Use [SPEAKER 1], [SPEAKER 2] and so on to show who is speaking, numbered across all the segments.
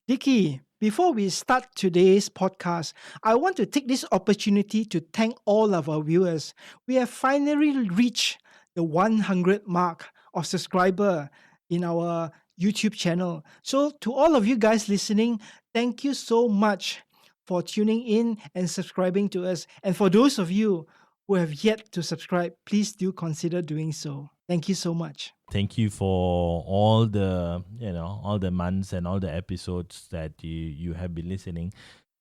[SPEAKER 1] Dicky, before we start today's podcast, I want to take this opportunity to thank all of our viewers. We have finally reached the 100 mark of subscriber in our YouTube channel. So to all of you guys listening, thank you so much for tuning in and subscribing to us. And for those of you who have yet to subscribe, please do consider doing so. Thank you so much.
[SPEAKER 2] Thank you for all the months and all the episodes that you have been listening.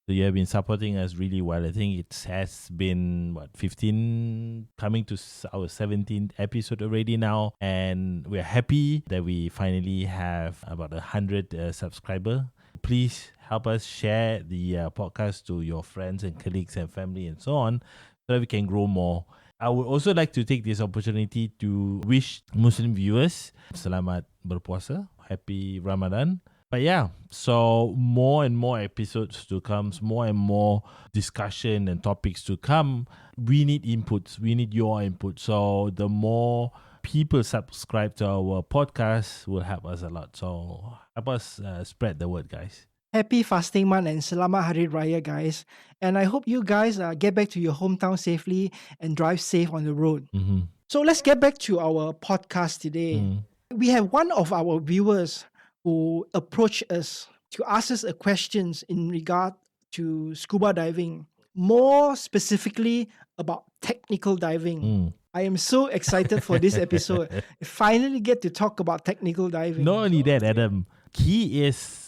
[SPEAKER 2] So you have been supporting us really well. I think it has been 15 coming to our 17th episode already now, and we're happy that we finally have about 100 subscriber. Please help us share the podcast to your friends and colleagues and family and so on, so that we can grow more. I would also like to take this opportunity to wish Muslim viewers selamat berpuasa, happy Ramadan. But yeah, so more and more episodes to come, more and more discussion and topics to come. We need inputs. We need your input. So the more people subscribe to our podcast will help us a lot. So help us spread the word, guys.
[SPEAKER 1] Happy fasting month and Selamat Hari Raya, guys. And I hope you guys get back to your hometown safely and drive safe on the road.
[SPEAKER 2] Mm-hmm.
[SPEAKER 1] So let's get back to our podcast today. We have one of our viewers who approached us to ask us a questions in regard to scuba diving, more specifically about technical diving. I am so excited for this episode. Finally get to talk about technical diving.
[SPEAKER 2] Not only that, Adam, he is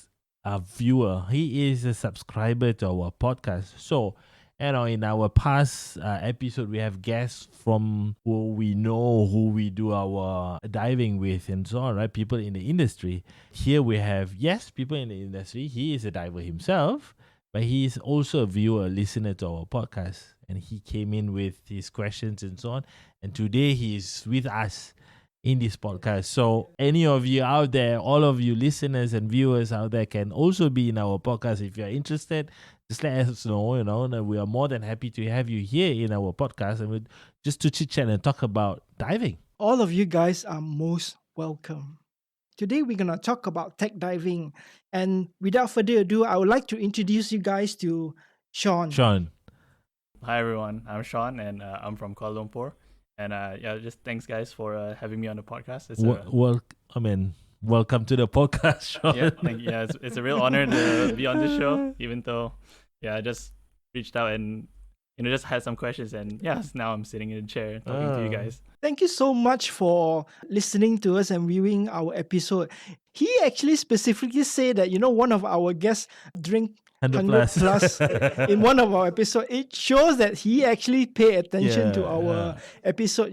[SPEAKER 2] a viewer. He is a subscriber to our podcast. So, in our past episode, we have guests from who we know, who we do our diving with and so on, right? People in the industry. Here we have, yes, people in the industry. He is a diver himself, but he is also a viewer, listener to our podcast. And he came in with his questions and so on. And today he is with us in this podcast. So any of you out there, all of you listeners and viewers out there can also be in our podcast. If you're interested, just let us know, and we are more than happy to have you here in our podcast and just to chit chat and talk about diving.
[SPEAKER 1] All of you guys are most welcome. Today we're going to talk about tech diving. And without further ado, I would like to introduce you guys to Sean.
[SPEAKER 3] Hi everyone, I'm Sean and I'm from Kuala Lumpur. And just thanks guys for having me on the podcast.
[SPEAKER 2] Welcome to the podcast, Sean.
[SPEAKER 3] It's a real honor to be on this show, even though I just reached out and just had some questions, and now I'm sitting in a chair talking to you guys.
[SPEAKER 1] Thank you so much for listening to us and viewing our episode. He actually specifically said that one of our guests drink 100 plus in one of our episodes. It shows that he actually pay attention to our episode,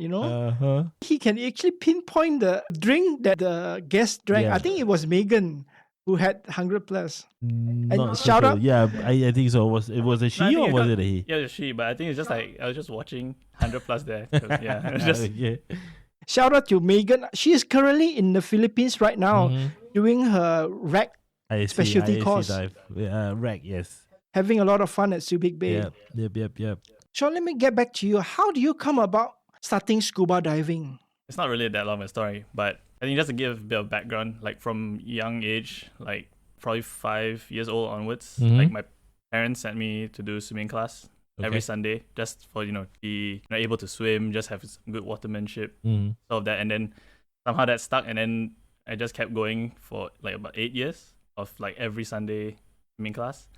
[SPEAKER 1] He can actually pinpoint the drink that the guest drank. I think it was Megan who had 100 plus. And shout out.
[SPEAKER 2] Yeah, I think so. It was a she or was it a he?
[SPEAKER 3] Yeah, it was she, but I think it's just like I was just watching 100 plus there. It was just
[SPEAKER 1] Shout out to Megan. She is currently in the Philippines right now doing her RAC specialty course.
[SPEAKER 2] RAC, yes.
[SPEAKER 1] Having a lot of fun at Subic Bay.
[SPEAKER 2] Yep.
[SPEAKER 1] So let me get back to you. How do you come about starting scuba diving?
[SPEAKER 3] It's not really that long of a story, but I think just to give a bit of background, like from young age, like probably 5 years old onwards, like my parents sent me to do swimming class every Sunday, just for be able to swim, just have some good watermanship, all of that, and then somehow that stuck, and then I just kept going for like about 8 years of like every Sunday swimming class.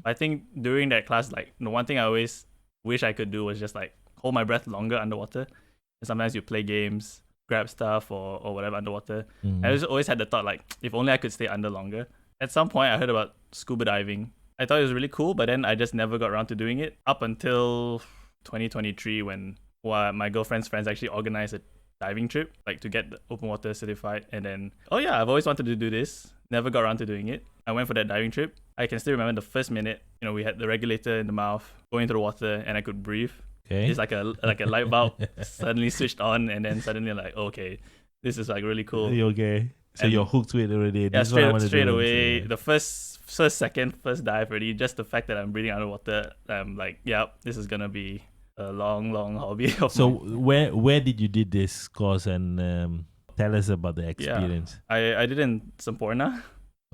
[SPEAKER 3] I think during that class, like the one thing I always wish I could do was just like hold my breath longer underwater. And sometimes you play games, grab stuff or whatever underwater. I always had the thought like, if only I could stay under longer. At some point I heard about scuba diving. I thought it was really cool, but then I just never got around to doing it up until 2023 when my girlfriend's friends actually organized a diving trip, like to get the open water certified. And then, I've always wanted to do this. Never got around to doing it. I went for that diving trip. I can still remember the first minute, we had the regulator in the mouth, going into the water, and I could breathe.
[SPEAKER 2] Okay.
[SPEAKER 3] It's like a light bulb suddenly switched on, and then suddenly like, okay, this is like really cool.
[SPEAKER 2] Okay. So you're hooked to it already.
[SPEAKER 3] Yeah, straight away. The first dive already, just the fact that I'm breathing underwater, I'm like, this is gonna be a long hobby.
[SPEAKER 2] So where did you did this course, and tell us about the experience?
[SPEAKER 3] I did in Semporna.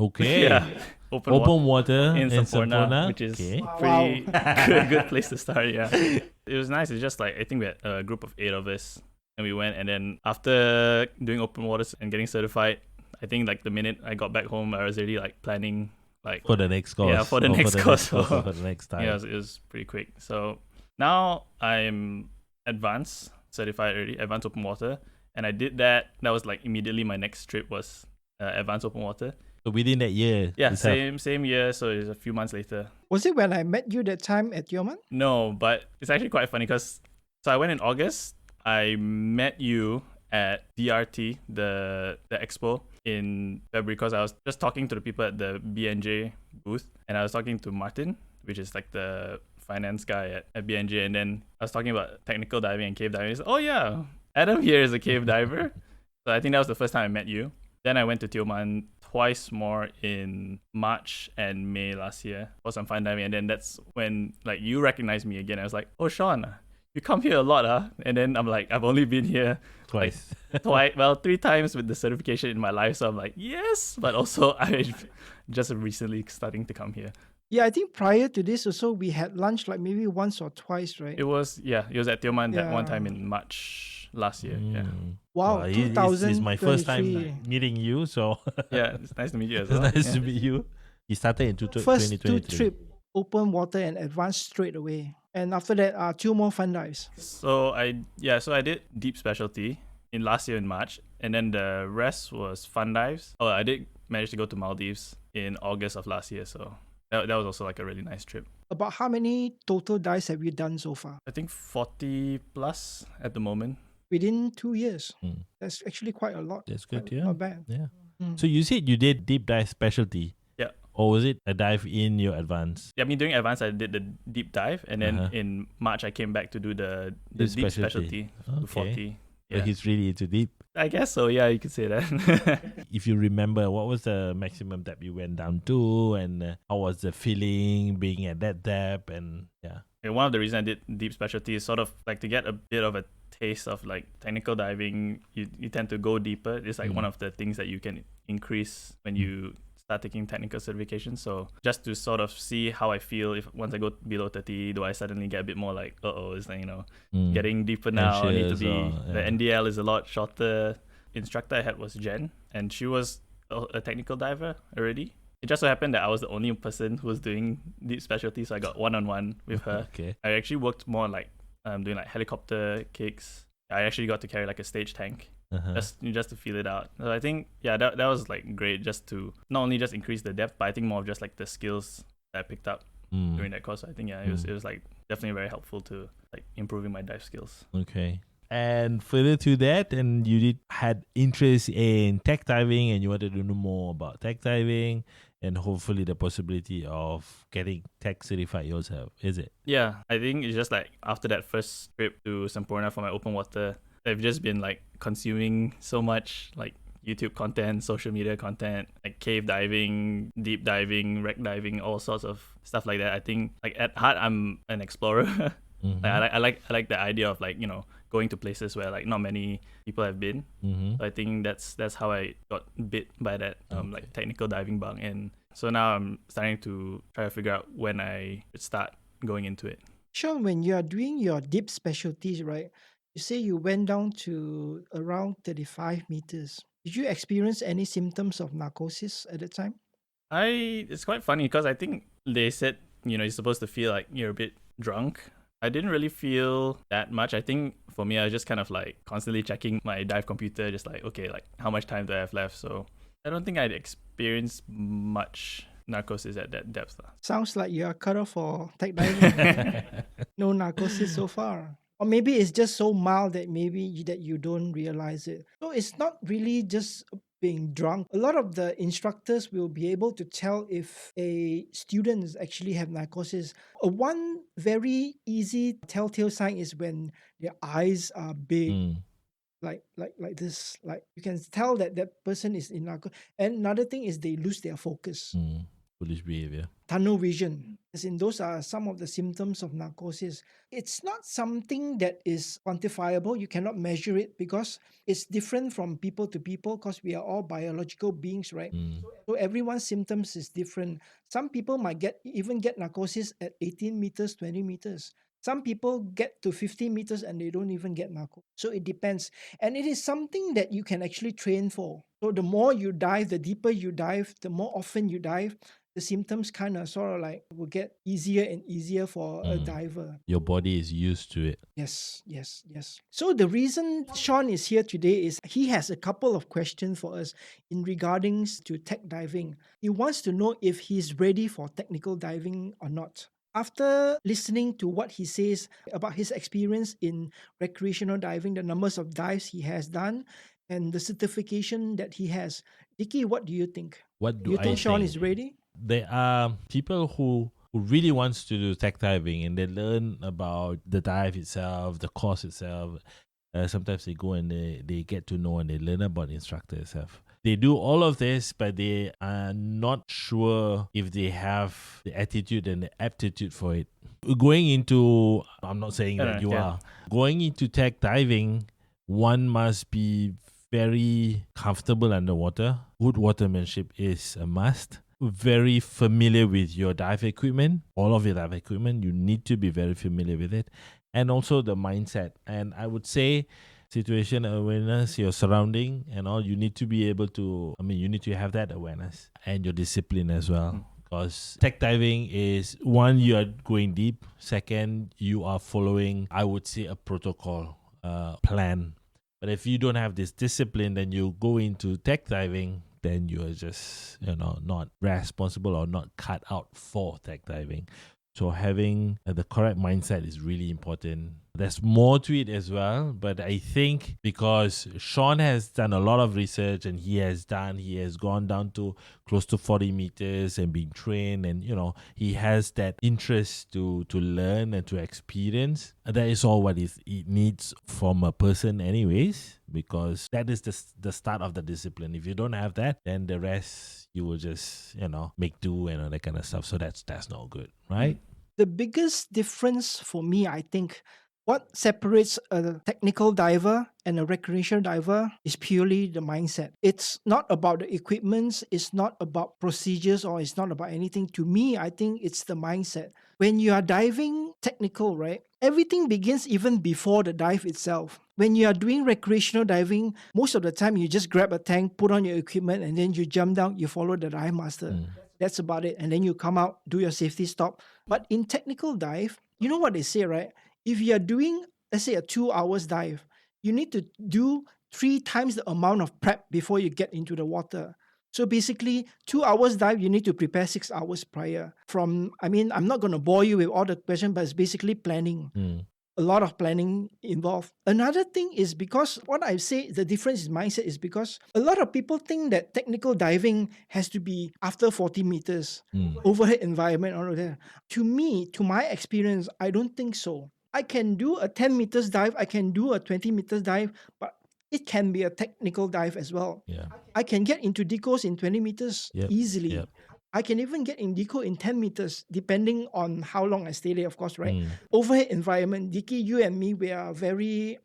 [SPEAKER 2] Okay.
[SPEAKER 3] Yeah, open water
[SPEAKER 2] Open water
[SPEAKER 3] in
[SPEAKER 2] in
[SPEAKER 3] Semporna, which is
[SPEAKER 2] Okay.
[SPEAKER 3] pretty good place to start. Yeah, it was nice. It's just like I think we had a group of 8 of us, and we went. And then after doing open waters and getting certified, I think like the minute I got back home, I was already like planning like
[SPEAKER 2] For the next course.
[SPEAKER 3] yeah, for the
[SPEAKER 2] or
[SPEAKER 3] next course.
[SPEAKER 2] or for the next time.
[SPEAKER 3] yeah, it was pretty quick. So now I'm advanced certified already, advanced open water, and I did that. That was like immediately my next trip was advanced open water.
[SPEAKER 2] So within that year.
[SPEAKER 3] Yeah,
[SPEAKER 2] itself.
[SPEAKER 3] same year. So it's a few months later.
[SPEAKER 1] Was it when I met you that time at Tioman?
[SPEAKER 3] No, but it's actually quite funny because so I went in August. I met you at DRT, the expo in February, because I was just talking to the people at the BNJ booth, and I was talking to Martin, which is like the finance guy at BNJ, and then I was talking about technical diving and cave diving. He said, "Oh yeah, Adam here is a cave diver." So I think that was the first time I met you. Then I went to Tioman twice more in March and May last year for some fine diving, and then that's when like you recognized me again. I was like, "Oh Sean, you come here a lot, huh?" And then I'm like, "I've only been here
[SPEAKER 2] Twice.
[SPEAKER 3] twice, well, 3 times with the certification in my life." So I'm like, "Yes," but also I just recently starting to come here.
[SPEAKER 1] Yeah, I think prior to this also we had lunch like maybe once or twice, right?
[SPEAKER 3] It was at Tioman that one time
[SPEAKER 1] Yeah.
[SPEAKER 3] in March last year. Yeah,
[SPEAKER 1] Wow,
[SPEAKER 2] This is my first time
[SPEAKER 1] 2023.
[SPEAKER 2] meeting you, so
[SPEAKER 3] yeah, it's nice to meet you as
[SPEAKER 2] it's
[SPEAKER 3] well.
[SPEAKER 2] nice
[SPEAKER 3] Yeah.
[SPEAKER 2] to meet you. You started in
[SPEAKER 1] First 2
[SPEAKER 2] 2023.
[SPEAKER 1] trip, open water and advanced straight away. And after that, 2 more fun dives.
[SPEAKER 3] So I did deep specialty in last year in March, and then the rest was fun dives. Oh, I did manage to go to Maldives in August of last year, so that was also like a really nice trip.
[SPEAKER 1] About how many total dives have you done so far?
[SPEAKER 3] I think 40 plus at the moment.
[SPEAKER 1] Within 2 years.
[SPEAKER 2] Mm.
[SPEAKER 1] That's actually quite a lot.
[SPEAKER 2] That's good,
[SPEAKER 1] Quite
[SPEAKER 2] yeah.
[SPEAKER 1] Not bad.
[SPEAKER 2] Yeah.
[SPEAKER 1] Mm.
[SPEAKER 2] So you said you did deep dive specialty.
[SPEAKER 3] Yeah.
[SPEAKER 2] Or was it a dive in your advance?
[SPEAKER 3] Yeah, I mean during advance I did the deep dive, and then
[SPEAKER 2] Uh-huh.
[SPEAKER 3] in March I came back to do the
[SPEAKER 2] Deep
[SPEAKER 3] deep
[SPEAKER 2] specialty.
[SPEAKER 3] specialty to 40.
[SPEAKER 2] But
[SPEAKER 3] Yeah.
[SPEAKER 2] he's really into deep.
[SPEAKER 3] I guess so, yeah, you could say that.
[SPEAKER 2] If you remember, what was the maximum depth you went down to, and how was the feeling being at that depth? And yeah.
[SPEAKER 3] And one of the reasons I did deep specialty is sort of like to get a bit of a taste of like technical diving. You tend to go deeper. It's like one of the things that you can increase when you start taking technical certification. So just to sort of see how I feel if once I go below 30, do I suddenly get a bit more like, it's like, getting deeper now. I need to
[SPEAKER 2] Anxious
[SPEAKER 3] be,
[SPEAKER 2] or,
[SPEAKER 3] the
[SPEAKER 2] yeah.
[SPEAKER 3] NDL is a lot shorter. Instructor I had was Jen, and she was a technical diver already. It just so happened that I was the only person who was doing deep specialty, so I got one-on-one with her.
[SPEAKER 2] Okay.
[SPEAKER 3] I actually worked more like doing like helicopter kicks. I actually got to carry like a stage tank
[SPEAKER 2] Uh-huh.
[SPEAKER 3] just to feel it out. So I think that was like great, just to not only just increase the depth, but I think more of just like the skills that I picked up during that course. I think it was like definitely very helpful to like improving my dive skills.
[SPEAKER 2] Okay. And further to that, and you had interest in tech diving, and you wanted to know more about tech diving, and hopefully the possibility of getting tech certified yourself, is it?
[SPEAKER 3] Yeah, I think it's just like after that first trip to Semporna for my open water, I've just been like consuming so much like YouTube content, social media content, like cave diving, deep diving, wreck diving, all sorts of stuff like that. I think like at heart I'm an explorer.
[SPEAKER 2] Mm-hmm.
[SPEAKER 3] Like I like the idea of like going to places where like not many people have been.
[SPEAKER 2] Mm-hmm.
[SPEAKER 3] So I think that's how I got bit by that like technical diving bug, and so now I'm starting to try to figure out when I should start going into it.
[SPEAKER 1] Sean, when you are doing your deep specialties, right? You say you went down to around 35 meters. Did you experience any symptoms of narcosis at the time?
[SPEAKER 3] It's quite funny because I think they said you're supposed to feel like you're a bit drunk. I didn't really feel that much. I think for me I was just kind of like constantly checking my dive computer, just like, okay, like how much time do I have left? So I don't think I'd experienced much narcosis at that depth.
[SPEAKER 1] Sounds like you are cut off for tech diving. No narcosis so far. Or maybe it's just so mild that that you don't realize it. So it's not really just being drunk. A lot of the instructors will be able to tell if a student actually have narcosis. One very easy telltale sign is when their eyes are big. Like this, like you can tell that person is in narcosis. And another thing is they lose their focus.
[SPEAKER 2] foolish behavior.
[SPEAKER 1] Tunnel vision, as in those are some of the symptoms of narcosis. It's not something that is quantifiable. You cannot measure it because it's different from people to people because we are all biological beings, right? So everyone's symptoms is different. Some people might even get narcosis at 18 meters, 20 meters. Some people get to 50 meters and they don't even get narcosis. So it depends. And it is something that you can actually train for. So the more you dive, the deeper you dive, the more often you dive, the symptoms kind of sort of like will get easier and easier for a diver.
[SPEAKER 2] Your body is used to it.
[SPEAKER 1] Yes. So the reason Sean is here today is he has a couple of questions for us in regarding to tech diving. He wants to know if he's ready for technical diving or not. After listening to what he says about his experience in recreational diving, the numbers of dives he has done, and the certification that he has, Dicky, what do you think?
[SPEAKER 2] What
[SPEAKER 1] Do you
[SPEAKER 2] I
[SPEAKER 1] think Sean
[SPEAKER 2] think?
[SPEAKER 1] is ready?
[SPEAKER 2] There are people who really wants to do tech diving and they learn about the dive itself, the course itself. Sometimes they go and they get to know and they learn about the instructor itself. They do all of this, but they are not sure if they have the attitude and the aptitude for it. Going into, I'm not saying that you are, going into tech diving, one must be very comfortable underwater. Good watermanship is a must. Very familiar with your dive equipment, all of your dive equipment. You need to be very familiar with it. And also the mindset. And I would say situation awareness, your surrounding and all, you need to be able to, you need to have that awareness and your discipline as well. Because tech diving is, one, you are going deep. Second, you are following, I would say, a protocol plan. But if you don't have this discipline, then you go into tech diving, then you are just, not responsible or not cut out for tech diving. So having the correct mindset is really important. There's more to it as well, but I think because Sean has done a lot of research and he has gone down to close to 40 meters and being trained, and he has that interest to learn and to experience. That is all what it needs from a person anyways, because that is the start of the discipline. If you don't have that, then the rest you will just make do and all that kind of stuff. So that's not good, right?
[SPEAKER 1] The biggest difference for me, I think, what separates a technical diver and a recreational diver is purely the mindset. It's not about the equipments, it's not about procedures, or it's not about anything. To me, I think it's the mindset. When you are diving technical, right, everything begins even before the dive itself. When you are doing recreational diving, most of the time you just grab a tank, put on your equipment, and then you jump down, you follow the dive master. That's about it. And then you come out, do your safety stop. But in technical dive, you know what they say, right? If you are doing, let's say, a 2 hours dive, you need to do 3 times the amount of prep before you get into the water. So basically, 2 hours dive, you need to prepare 6 hours prior. I'm not going to bore you with all the questions, but it's basically planning. A lot of planning involved. Another thing is because what I say the difference in mindset is because a lot of people think that technical diving has to be after 40 meters, overhead environment, all of that. To me, to my experience, I don't think so. I can do a 10 meters dive, I can do a 20 meters dive, but it can be a technical dive as well.
[SPEAKER 2] Yeah.
[SPEAKER 1] I can get into decos in 20 meters easily.
[SPEAKER 2] Yep.
[SPEAKER 1] I can even get in deco in 10 meters, depending on how long I stay there, of course, right? Overhead environment, Dicky, you and me, we are very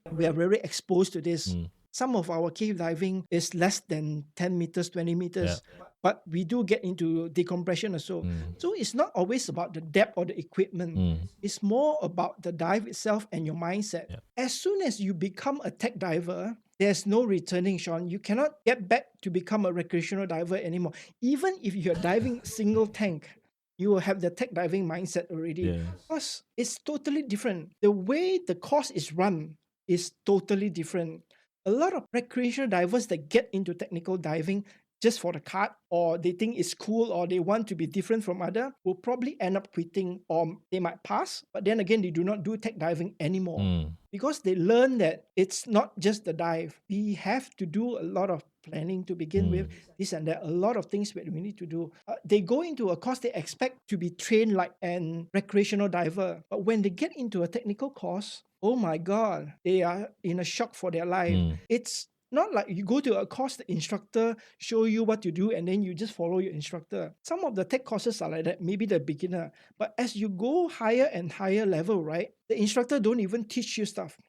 [SPEAKER 1] exposed to this. Some of our cave diving is less than 10 meters, 20 meters. But we do get into decompression or so. So it's not always about the depth or the equipment. It's more about the dive itself and your mindset. As soon as you become a tech diver, there's no returning, Sean. You cannot get back to become a recreational diver anymore. Even if you're diving single tank, you will have the tech diving mindset already. Because it's totally different. The way the course is run is totally different. A lot of recreational divers that get into technical diving just for the card, or they think it's cool, or they want to be different from other, will probably end up quitting, or they might pass, but then again, they do not do tech diving anymore. Because they learn that it's not just the dive. We have to do a lot of planning to begin with, this and that, a lot of things that we need to do. They go into a course, they expect to be trained like an recreational diver, but when they get into a technical course, oh my God, they are in a shock for their life. It's Not like you go to a course, the instructor show you what to do, and then you just follow your instructor. Some of the tech courses are like that, maybe the beginner. But as you go higher and higher level, right, the instructor don't even teach you stuff.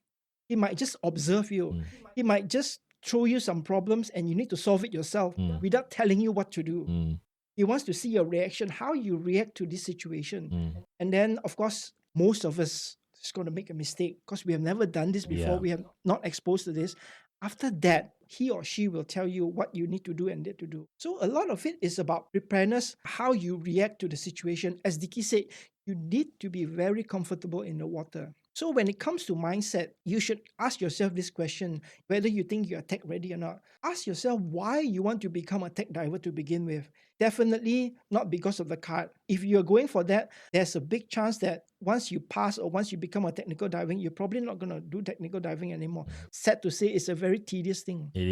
[SPEAKER 1] He might just observe you. He might just throw you some problems and you need to solve it yourself without telling you what to do. He wants to see your reaction, how you react to this situation. And then, of course, most of us is going to make a mistake because we have never done this before.
[SPEAKER 2] Yeah.
[SPEAKER 1] We have not exposed to this. After that, he or she will tell you what you need to do and need to do. So a lot of it is about preparedness, how you react to the situation. As Dicky said, you need to be very comfortable in the water. So when it comes to mindset, you should ask yourself this question, whether you think you are tech ready or not. Ask yourself why you want to become a tech diver to begin with. Definitely not because of the card. If you're going for that, there's a big chance that once you pass or once you become a technical diving, you're probably not going to do technical diving anymore. Sad to say, it's a very tedious thing.
[SPEAKER 2] It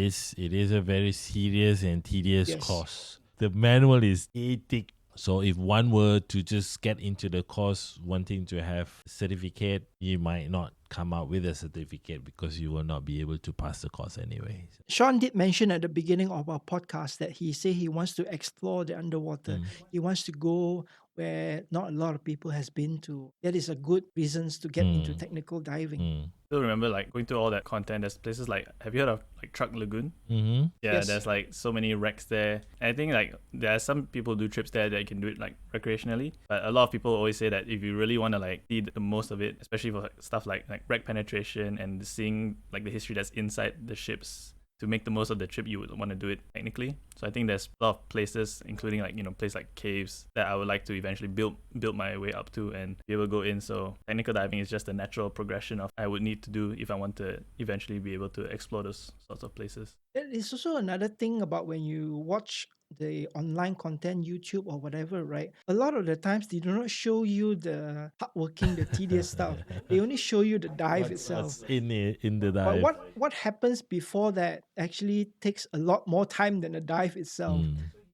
[SPEAKER 2] is a very serious and tedious
[SPEAKER 1] Yes.
[SPEAKER 2] course. The manual is thick. So if one were to just get into the course wanting to have a certificate, you might not come out with a certificate because you will not be able to pass the course anyway.
[SPEAKER 1] Sean did mention at the beginning of our podcast that he said he wants to explore the underwater. He wants to go where not a lot of people has been to. That is a good reasons to get into technical diving.
[SPEAKER 3] Still remember like going through all that content. There's places like, have you heard of like Truck Lagoon?
[SPEAKER 2] Mm-hmm.
[SPEAKER 3] Yeah,
[SPEAKER 1] Yes.
[SPEAKER 3] there's like so many wrecks there. And I think like there are some people do trips there that you can do it like recreationally. But a lot of people always say that if you really want to like see the most of it, especially for stuff like wreck penetration and seeing like the history that's inside the ships, to make the most of the trip, you would want to do it technically. So I think there's a lot of places, including like, places like caves, that I would like to eventually build my way up to and be able to go in. So technical diving is just a natural progression of I would need to do if I want to eventually be able to explore those sorts of places.
[SPEAKER 1] There is also another thing about when you watch the online content, YouTube or whatever, right? A lot of the times they do not show you the hardworking, the tedious stuff. They only show you the dive itself.
[SPEAKER 2] What's in the dive?
[SPEAKER 1] But what happens before that actually takes a lot more time than the dive itself.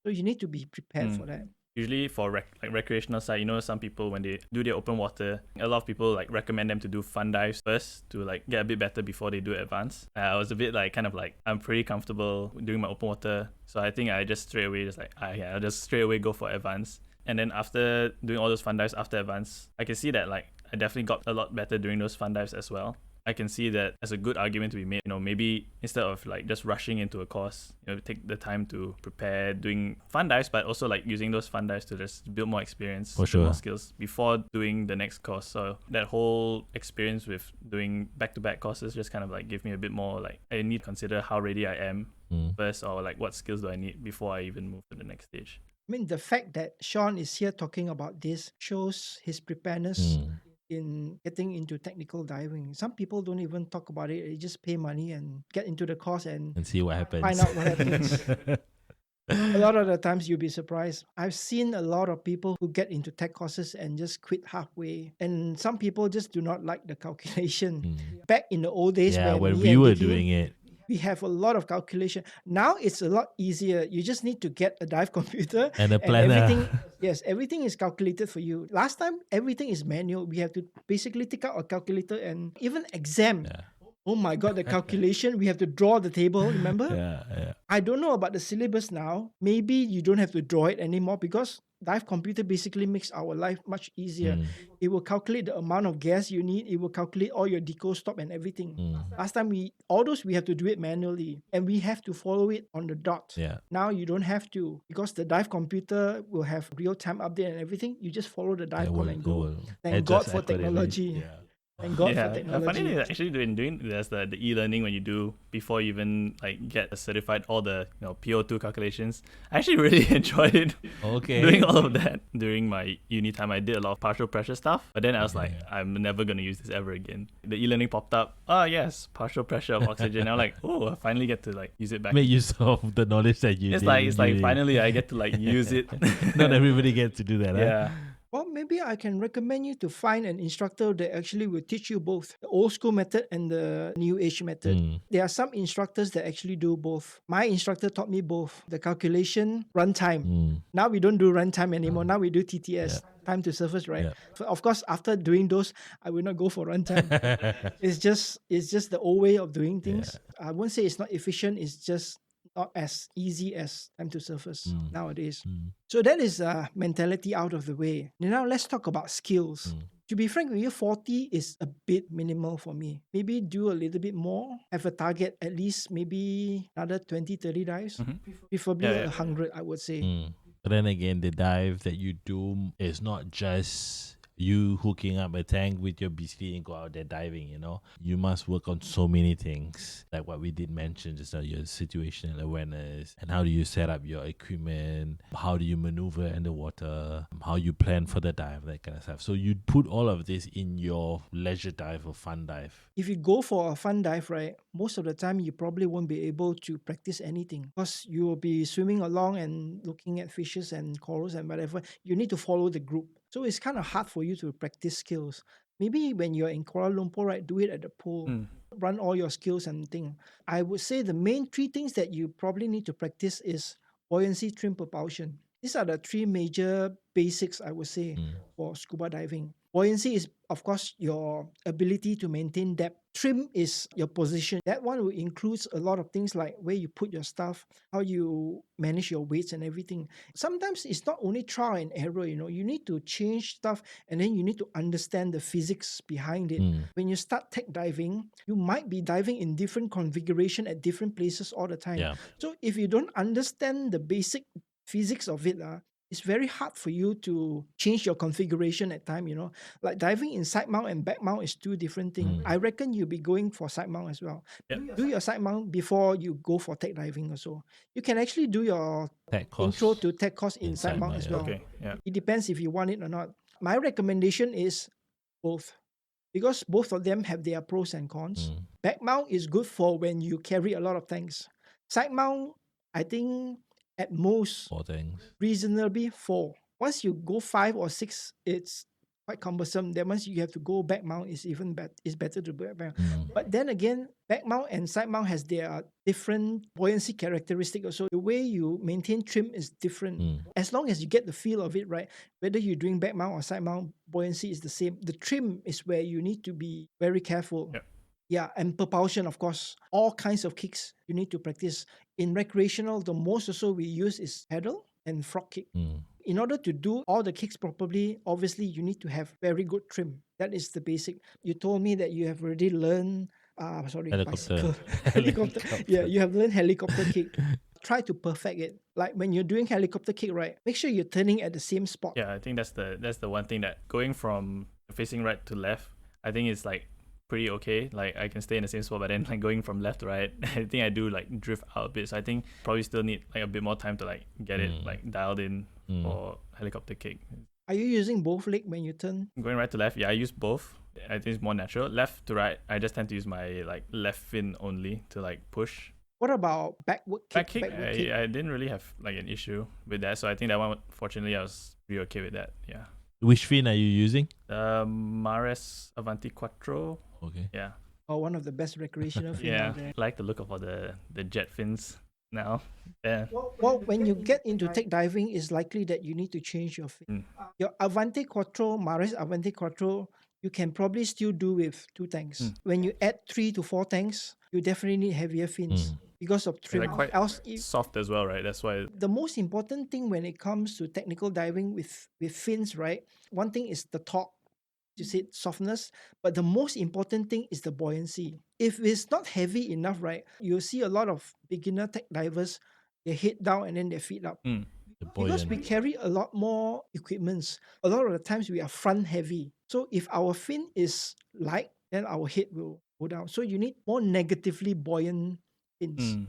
[SPEAKER 1] So you need to be prepared for that.
[SPEAKER 3] Usually for recreational side, some people when they do their open water, a lot of people like recommend them to do fun dives first to like get a bit better before they do advanced. I was a bit like kind of like I'm pretty comfortable doing my open water, so I think I just straight away I'll just straight away go for advanced. And then after doing all those fun dives after advanced, I can see that like I definitely got a lot better during those fun dives as well. I can see that as a good argument to be made. Maybe instead of like just rushing into a course, take the time to prepare doing fun dives, but also like using those fun dives to just build more experience,
[SPEAKER 2] For sure.
[SPEAKER 3] more skills before doing the next course. So that whole experience with doing back-to-back courses just kind of like give me a bit more like I need to consider how ready I am first, or like what skills do I need before I even move to the next stage.
[SPEAKER 1] I mean, the fact that Sean is here talking about this shows his preparedness in getting into technical diving. Some people don't even talk about it. They just pay money and get into the course and
[SPEAKER 2] see what happens.
[SPEAKER 1] find out what happens. A lot of the times you'll be surprised. I've seen a lot of people who get into tech courses and just quit halfway. And some people just do not like the calculation. Back in the old days
[SPEAKER 2] when
[SPEAKER 1] me
[SPEAKER 2] we
[SPEAKER 1] and
[SPEAKER 2] were
[SPEAKER 1] Dicky,
[SPEAKER 2] doing it.
[SPEAKER 1] we have a lot of calculation. Now it's a lot easier. You just need to get a dive computer
[SPEAKER 2] And a planner.
[SPEAKER 1] Everything is calculated for you. Last time, everything is manual. We have to basically take out a calculator and even exam.
[SPEAKER 2] Yeah.
[SPEAKER 1] Oh my God, the calculation. We have to draw the table, remember?
[SPEAKER 2] Yeah.
[SPEAKER 1] I don't know about the syllabus now. Maybe you don't have to draw it anymore because dive computer basically makes our life much easier. It will calculate the amount of gas you need. It will calculate all your deco stop and everything. Last time we have to do it manually and we have to follow it on the dot.
[SPEAKER 2] Yeah.
[SPEAKER 1] Now you don't have to because the dive computer will have real-time update and everything. You just follow the dive code and go. Thank God for technology. Thank God for technology.
[SPEAKER 3] Funny thing is actually doing there's the e-learning when you do before you even like get certified all the PO2 calculations. I actually really enjoyed it.
[SPEAKER 2] Okay.
[SPEAKER 3] Doing all of that during my uni time. I did a lot of partial pressure stuff, but then I was like, I'm never gonna use this ever again. The e-learning popped up. Oh yes, partial pressure of oxygen. I'm like, oh, I finally get to like use it back.
[SPEAKER 2] Make use of the knowledge that you
[SPEAKER 3] It's
[SPEAKER 2] did.
[SPEAKER 3] like finally I get to like use it.
[SPEAKER 2] Not everybody gets to do that.
[SPEAKER 3] Yeah.
[SPEAKER 2] Huh?
[SPEAKER 1] Well, maybe I can recommend you to find an instructor that actually will teach you both the old school method and the new age method. There are some instructors that actually do both. My instructor taught me both the calculation, runtime. Now we don't do runtime anymore. Now we do TTS, time to surface, right?
[SPEAKER 2] Yeah.
[SPEAKER 1] So of course, after doing those, I will not go for runtime. It's just the old way of doing things. I won't say it's not efficient. It's just not as easy as time to surface nowadays. So that is mentality out of the way. Now let's talk about skills. To be frank with you, 40 is a bit minimal for me. Maybe do a little bit more, have a target at least maybe another 20, 30 dives. Preferably 100, I would say.
[SPEAKER 2] But then again, the dive that you do is not just you hooking up a tank with your BC and go out there diving, you know. You must work on so many things, like what we did mention just now, your situational awareness, and how do you set up your equipment, how do you maneuver in the water, how you plan for the dive, that kind of stuff. So you put all of this in your leisure dive or fun dive.
[SPEAKER 1] If you go for a fun dive, right, most of the time you probably won't be able to practice anything because you will be swimming along and looking at fishes and corals and whatever. You need to follow the group. So it's kind of hard for you to practice skills. Maybe when you're in Kuala Lumpur, right, do it at the pool. Run all your skills and thing. I would say the main three things that you probably need to practice is buoyancy, trim, propulsion. These are the three major basics, I would say, for scuba diving. Buoyancy is, of course, your ability to maintain depth. Trim is your position. That one will include a lot of things like where you put your stuff, how you manage your weights and everything. Sometimes it's not only trial and error, you know, you need to change stuff and then you need to understand the physics behind it. When you start tech diving, you might be diving in different configuration at different places all the time.
[SPEAKER 2] Yeah.
[SPEAKER 1] So if you don't understand the basic physics of it, it's very hard for you to change your configuration at time, you know. Like diving in side mount and back mount is two different things. I reckon you'll be going for side mount as well. Do your side mount before you go for tech diving also. You can actually do your
[SPEAKER 2] Tec course
[SPEAKER 1] intro to tech course in side mount as well.
[SPEAKER 3] Okay, yeah.
[SPEAKER 1] It depends if you want it or not. My recommendation is both, because both of them have their pros and cons. Back mount is good for when you carry a lot of things. Side mount, I think at most
[SPEAKER 2] 4 things.
[SPEAKER 1] reasonably 4. Once you go 5 or 6, it's quite cumbersome. Then once you have to go back mount, it's even it's better to back mount. But then again, back mount and side mount has their different buoyancy characteristic also. The way you maintain trim is different. As long as you get the feel of it, right? Whether you're doing back mount or side mount, buoyancy is the same. The trim is where you need to be very careful.
[SPEAKER 3] Yep.
[SPEAKER 1] Yeah, and propulsion, of course. All kinds of kicks you need to practice. In recreational, the most also we use is paddle and frog kick. In order to do all the kicks properly, obviously you need to have very good trim. That is the basic. You told me that you have already learned,
[SPEAKER 2] Helicopter.
[SPEAKER 1] helicopter. Yeah, you have learned helicopter kick. Try to perfect it. Like when you're doing helicopter kick, right? Make sure you're turning at the same spot.
[SPEAKER 3] Yeah, I think that's the one thing that going from facing right to left, I think it's like pretty okay. Like I can stay in the same spot, but then like going from left to right, I think I do like drift out a bit. So I think probably still need like a bit more time to like get it like dialed in for helicopter kick.
[SPEAKER 1] Are you using both legs when you turn?
[SPEAKER 3] Going right to left, yeah, I use both. I think it's more natural. Left to right, I just tend to use my like left fin only to like push.
[SPEAKER 1] What about backward kick?
[SPEAKER 3] Back kick, I didn't really have like an issue with that. So I think that one, fortunately, I was really okay with that. Yeah.
[SPEAKER 2] Which fin are you using?
[SPEAKER 3] Mares Avanti Quattro.
[SPEAKER 2] Okay.
[SPEAKER 3] Yeah.
[SPEAKER 1] Oh, one of the best recreational fins
[SPEAKER 3] Yeah.
[SPEAKER 1] out there.
[SPEAKER 3] I like the look of all the jet fins now. Yeah.
[SPEAKER 1] Well, when you get into tech diving, it's likely that you need to change your fin. Your Avante Quattro, Mares Avante Quattro, you can probably still do with 2 tanks. When you add 3 to 4 tanks, you definitely need heavier fins because of trim.
[SPEAKER 3] They're quite
[SPEAKER 1] Else,
[SPEAKER 3] soft as well, right? That's why.
[SPEAKER 1] the most important thing when it comes to technical diving with fins, right? One thing is the torque, you said softness, but the most important thing is the buoyancy. If it's not heavy enough, right, you'll see a lot of beginner tech divers, they head down and then their feet up. Because we carry a lot more equipments, a lot of the times we are front heavy. So if our fin is light, then our head will go down. So you need more negatively buoyant fins.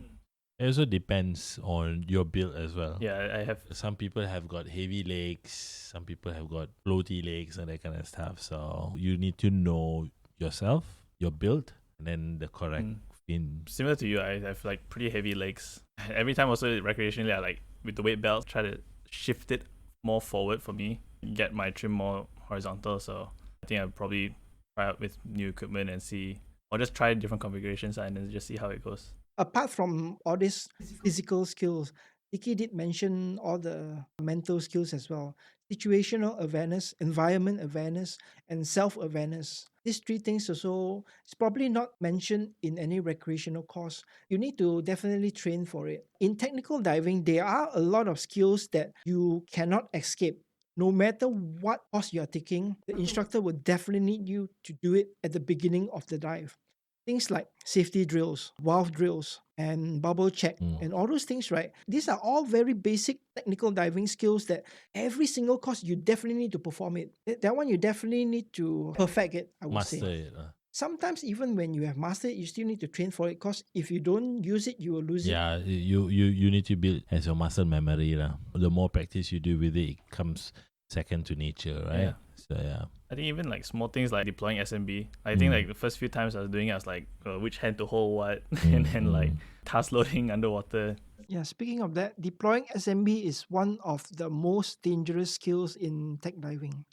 [SPEAKER 2] It also depends on your build as well.
[SPEAKER 3] Yeah, I have.
[SPEAKER 2] Some people have got heavy legs, some people have got floaty legs and that kind of stuff. So you need to know yourself, your build, and then the correct fin.
[SPEAKER 3] Similar to you, I have like pretty heavy legs. Every time also recreationally, I like with the weight belt, try to shift it more forward for me get my trim more horizontal. So I think I'll probably try out with new equipment and see, or just try different configurations and then just see how it goes.
[SPEAKER 1] Apart from all these physical skills, Vicky did mention all the mental skills as well. Situational awareness, environment awareness, and self-awareness. These three things also, it's probably not mentioned in any recreational course. You need to definitely train for it. In technical diving, there are a lot of skills that you cannot escape. No matter what course you are taking, the instructor will definitely need you to do it at the beginning of the dive. Things like safety drills, valve drills, and bubble check, and all those things, right? These are all very basic technical diving skills that every single course you definitely need to perform it. That one you definitely need to perfect it, I would
[SPEAKER 2] Master
[SPEAKER 1] say.
[SPEAKER 2] it.
[SPEAKER 1] Sometimes even when you have mastered it, you still need to train for it because if you don't use it, you will lose it.
[SPEAKER 2] Yeah, you need to build as your muscle memory. The more practice you do with it, it comes second to nature, right?
[SPEAKER 3] Yeah.
[SPEAKER 2] So yeah.
[SPEAKER 3] I think even like small things like deploying SMB. I think like the first few times I was doing it, I was like, which hand to hold what, and then like task loading underwater.
[SPEAKER 1] Yeah, speaking of that, deploying SMB is one of the most dangerous skills in tech diving.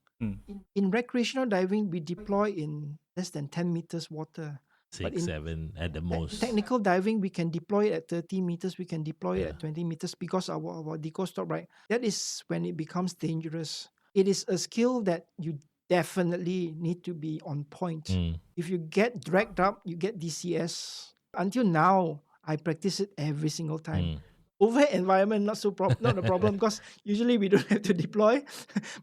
[SPEAKER 1] In recreational diving, we deploy in less than 10 meters water. But
[SPEAKER 2] 6,
[SPEAKER 1] in
[SPEAKER 2] 7 at the most.
[SPEAKER 1] technical diving, we can deploy it at 30 meters, we can deploy it
[SPEAKER 2] Yeah.
[SPEAKER 1] at 20 meters because our deco stop, right? That is when it becomes dangerous. It is a skill that you definitely need to be on point. If you get dragged up, you get DCS. Until now, I practice it every single time. Over environment, not a problem because usually we don't have to deploy.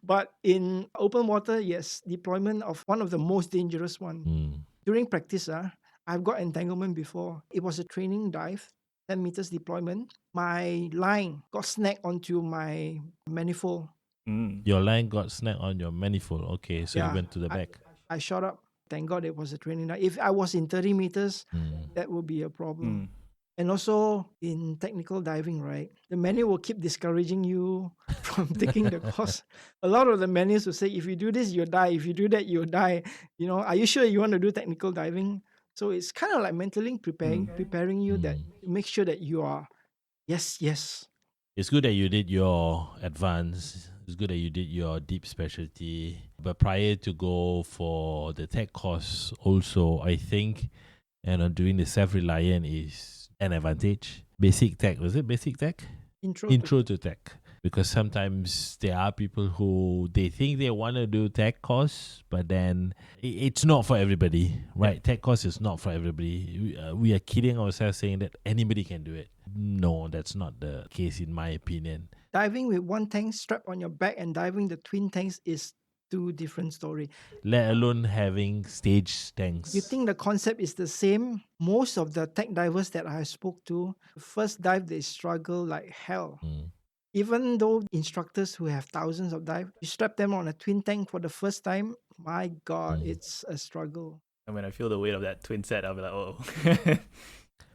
[SPEAKER 1] But in open water, yes, deployment of one of the most dangerous one. During practice, I've got entanglement before. It was a training dive, 10 meters deployment. My line got snagged onto my manifold.
[SPEAKER 2] Your line got snagged on your manifold. Okay, so you
[SPEAKER 1] Yeah,
[SPEAKER 2] went to the back.
[SPEAKER 1] I shot up. Thank God it was a training dive. If I was in 30 meters, that would be a problem. And also in technical diving, right? The manual will keep discouraging you from taking the course. A lot of the manuals will say, if you do this, you'll die. If you do that, you'll die. You know, are you sure you want to do technical diving? So it's kind of like mentally preparing you that make sure that you are, yes.
[SPEAKER 2] It's good that you did your advanced. It's good that you did your deep specialty. But prior to go for the tech course, also I think, doing the self-reliant is an advantage. Basic tech, was it basic tech? Intro to tech. Because sometimes there are people who they think they want to do tech course, but then it's not for everybody, right? Tech course is not for everybody. We are kidding ourselves saying that anybody can do it. No, that's not the case in my opinion.
[SPEAKER 1] Diving with one tank strapped on your back and diving the twin tanks is two different story.
[SPEAKER 2] Let alone having stage tanks.
[SPEAKER 1] You think the concept is the same? Most of the tech divers that I spoke to, first dive they struggle like hell. Even though instructors who have thousands of dive, you strap them on a twin tank for the first time, my God, it's a struggle.
[SPEAKER 3] And when I feel the weight of that twin set, I'll be like, oh.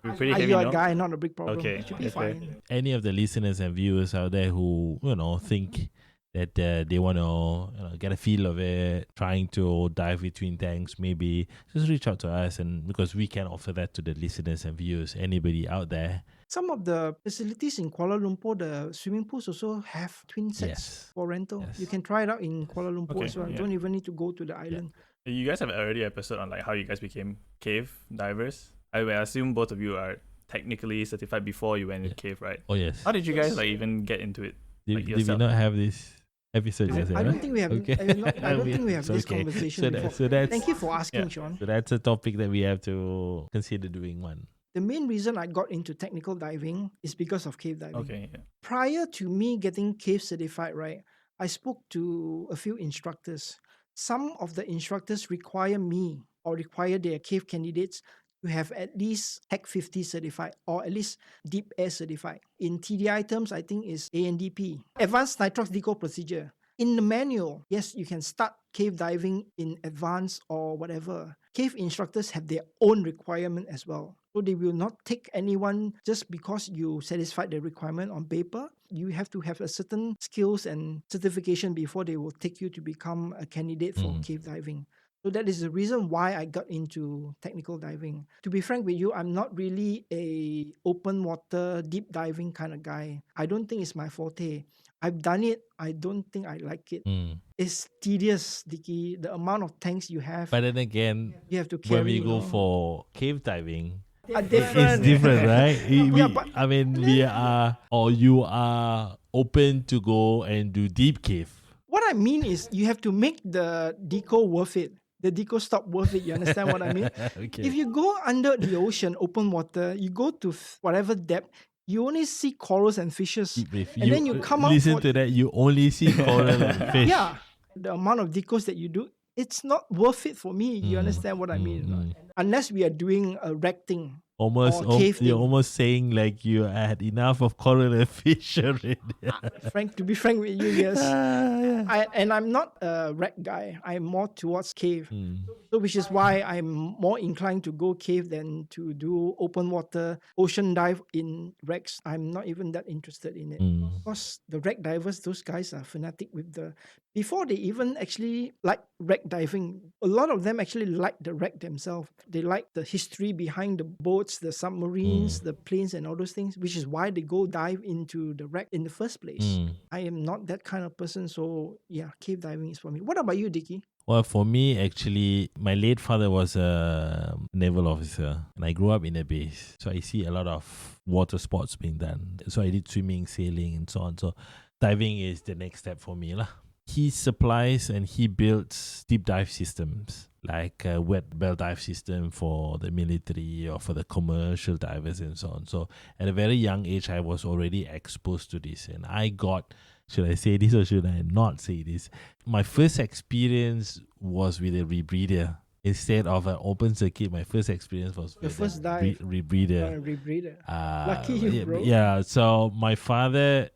[SPEAKER 3] We're pretty
[SPEAKER 1] Are
[SPEAKER 3] heavy,
[SPEAKER 1] you a
[SPEAKER 3] no?
[SPEAKER 1] guy, not a big problem.
[SPEAKER 3] Okay,
[SPEAKER 1] It should be
[SPEAKER 3] that's fair.
[SPEAKER 1] fine.
[SPEAKER 2] Any of the listeners and viewers out there who think that they want to get a feel of it, trying to dive between tanks, maybe just reach out to us, and because we can offer that to the listeners and viewers, anybody out there.
[SPEAKER 1] Some of the facilities in Kuala Lumpur, the swimming pools also have twin sets for rental.
[SPEAKER 2] Yes.
[SPEAKER 1] You can try it out in Kuala Lumpur
[SPEAKER 3] Okay,
[SPEAKER 1] as well. You
[SPEAKER 3] yeah.
[SPEAKER 1] don't even need to go to the island.
[SPEAKER 3] You guys have already episode on like how you guys became cave divers. I assume both of you are technically certified before you went in cave, right?
[SPEAKER 2] Oh yes.
[SPEAKER 3] How did you guys like even get into it?
[SPEAKER 2] Did we not have this episode?
[SPEAKER 1] I don't think we have.
[SPEAKER 2] Okay.
[SPEAKER 1] I don't think we have
[SPEAKER 2] It's
[SPEAKER 1] this
[SPEAKER 2] okay.
[SPEAKER 1] conversation before.
[SPEAKER 2] So that's
[SPEAKER 1] Thank you for asking, Sean.
[SPEAKER 2] So that's a topic that we have to consider doing one.
[SPEAKER 1] The main reason I got into technical diving is because of cave diving.
[SPEAKER 3] Okay. Yeah.
[SPEAKER 1] Prior to me getting cave certified, right, I spoke to a few instructors. Some of the instructors require me or require their cave candidates to have at least Tec 50 certified or at least Deep Air certified. In TDI terms, I think is ANDP, Advanced Nitrox Deco Procedure. In the manual, yes, you can start cave diving in advance or whatever. Cave instructors have their own requirement as well. So they will not take anyone just because you satisfied the requirement on paper. You have to have a certain skills and certification before they will take you to become a candidate for cave diving. So that is the reason why I got into technical diving. To be frank with you, I'm not really a open water deep diving kind of guy. I don't think it's my forte. I've done it. I don't think I like it. It's tedious, Dicky. The amount of tanks you have,
[SPEAKER 2] But then again,
[SPEAKER 1] you have to
[SPEAKER 2] when
[SPEAKER 1] carry.
[SPEAKER 2] we go for cave diving,
[SPEAKER 1] are
[SPEAKER 2] it's
[SPEAKER 1] different.
[SPEAKER 2] different, right?
[SPEAKER 1] but-
[SPEAKER 2] We are, or you are open to go and do deep cave.
[SPEAKER 1] What I mean is, you have to make the deco worth it. The deco stop worth it. You understand what I mean?
[SPEAKER 2] Okay.
[SPEAKER 1] If you go under the ocean, open water, you go to whatever depth, you only see corals and fishes.
[SPEAKER 2] If
[SPEAKER 1] And then you come out
[SPEAKER 2] listen
[SPEAKER 1] for-
[SPEAKER 2] to that, you only see coral and fish.
[SPEAKER 1] Yeah, the amount of decos that you do, it's not worth it for me. You understand what I mean? or not? Unless we are doing a wreck thing.
[SPEAKER 2] Almost,
[SPEAKER 1] Or cave
[SPEAKER 2] you're
[SPEAKER 1] thing.
[SPEAKER 2] almost saying like you had enough of coral and fish already.
[SPEAKER 1] To be frank with you, yes.
[SPEAKER 2] Yeah.
[SPEAKER 1] I'm not a wreck guy. I'm more towards cave. So which is why I'm more inclined to go cave than to do open water, ocean dive in wrecks. I'm not even that interested in it. Because the wreck divers, those guys are fanatic with before they even actually like wreck diving, a lot of them actually like the wreck themselves. They like the history behind the boats, the submarines, the planes and all those things, which is why they go dive into the wreck in the first place. I am not that kind of person, so yeah, cave diving is for me. What about you, Dicky?
[SPEAKER 2] Well, for me, actually, my late father was a naval officer, and I grew up in a base. So I see a lot of water sports being done. So I did swimming, sailing, and so on. So diving is the next step for me, lah. He supplies and he builds deep dive systems, like a wet bell dive system for the military or for the commercial divers and so on. So at a very young age, I was already exposed to this, and I got, should I say this or should I not say this? My first experience was with a rebreather. Instead of an open circuit, my first experience was
[SPEAKER 1] Your
[SPEAKER 2] with
[SPEAKER 1] first
[SPEAKER 2] a
[SPEAKER 1] dive.
[SPEAKER 2] rebreather.
[SPEAKER 1] Rebreather. Lucky you, bro.
[SPEAKER 2] Yeah, so my father,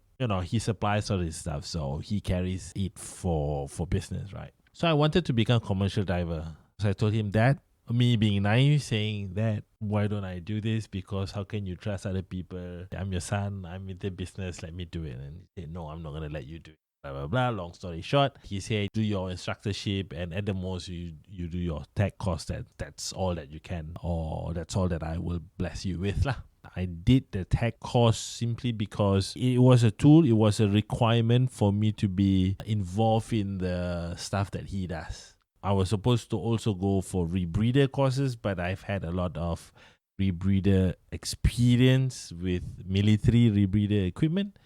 [SPEAKER 2] he supplies all this stuff, so he carries it for business, right? So I wanted to become a commercial diver. So I told him that, me being naive, saying that, why don't I do this? Because how can you trust other people? I'm your son, I'm in the business, let me do it. And he said, no, I'm not going to let you do it. Blah, blah, blah. Long story short, he said, do your instructorship, and at the most, you do your tech course. That's all that you can, or that's all that I will bless you with, lah. I did the tech course simply because it was a tool, it was a requirement for me to be involved in the stuff that he does. I was supposed to also go for rebreather courses, but I've had a lot of rebreather experience with military rebreather equipment,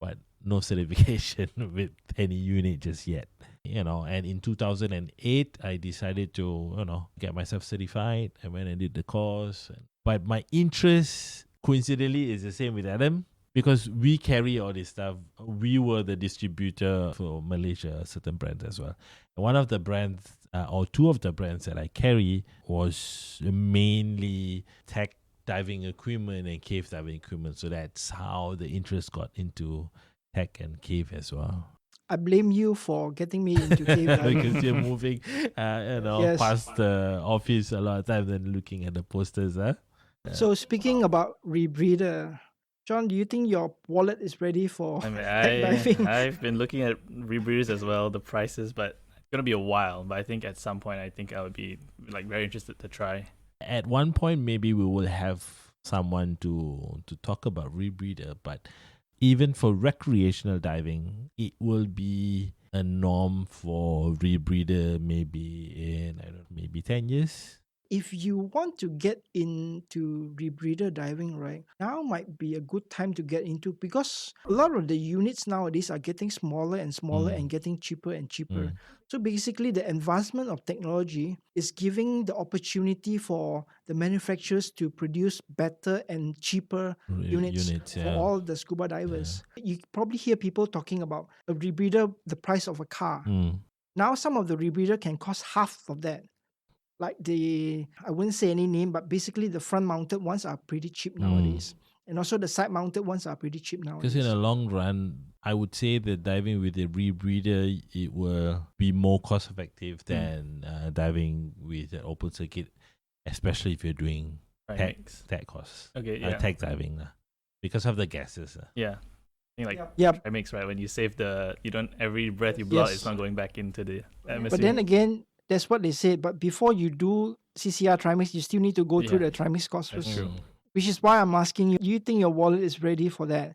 [SPEAKER 2] but no certification with any unit just yet. And in 2008, I decided to, get myself certified. I went and did the course. But my interest, coincidentally, is the same with Adam, because we carry all this stuff. We were the distributor for Malaysia, certain brands as well. And one of the brands, or two of the brands that I carry, was mainly tech diving equipment and cave diving equipment. So that's how the interest got into tech and cave as well.
[SPEAKER 1] I blame you for getting me into cave diving.
[SPEAKER 2] Because you're moving,
[SPEAKER 1] Yes.
[SPEAKER 2] past the office a lot of times and looking at the posters, huh?
[SPEAKER 1] So speaking about rebreather, John, do you think your wallet is ready for
[SPEAKER 3] I mean,
[SPEAKER 1] tech diving?
[SPEAKER 3] I've been looking at rebreathers as well, the prices, but it's gonna be a while. But I think at some point, I would be very interested to try.
[SPEAKER 2] At one point, maybe we will have someone to talk about rebreather, but even for recreational diving, it will be a norm for rebreather maybe in, maybe 10 years.
[SPEAKER 1] If you want to get into rebreather diving, right, now might be a good time to get into, because a lot of the units nowadays are getting smaller and smaller and getting cheaper and cheaper. So basically, the advancement of technology is giving the opportunity for the manufacturers to produce better and cheaper units for all the scuba divers. You probably hear people talking about a rebreather, the price of a car. Now, some of the rebreather can cost half of that. Like I wouldn't say any name, but basically the front mounted ones are pretty cheap nowadays. And also the side mounted ones are pretty cheap nowadays.
[SPEAKER 2] Because in the long run, I would say that diving with a rebreather, it will be more cost effective than diving with an open circuit, especially if you're doing tech course.
[SPEAKER 3] Okay, yeah.
[SPEAKER 2] Tech diving, because of the gases.
[SPEAKER 3] Yeah. I think
[SPEAKER 1] Yep.
[SPEAKER 3] Trimix, right? When you save every breath you blow out, it's not going back into the atmosphere.
[SPEAKER 1] But then again, that's what they said. But before you do CCR Trimix, you still need to go through the Trimix course first.
[SPEAKER 3] That's true.
[SPEAKER 1] Which is why I'm asking you, do you think your wallet is ready for that?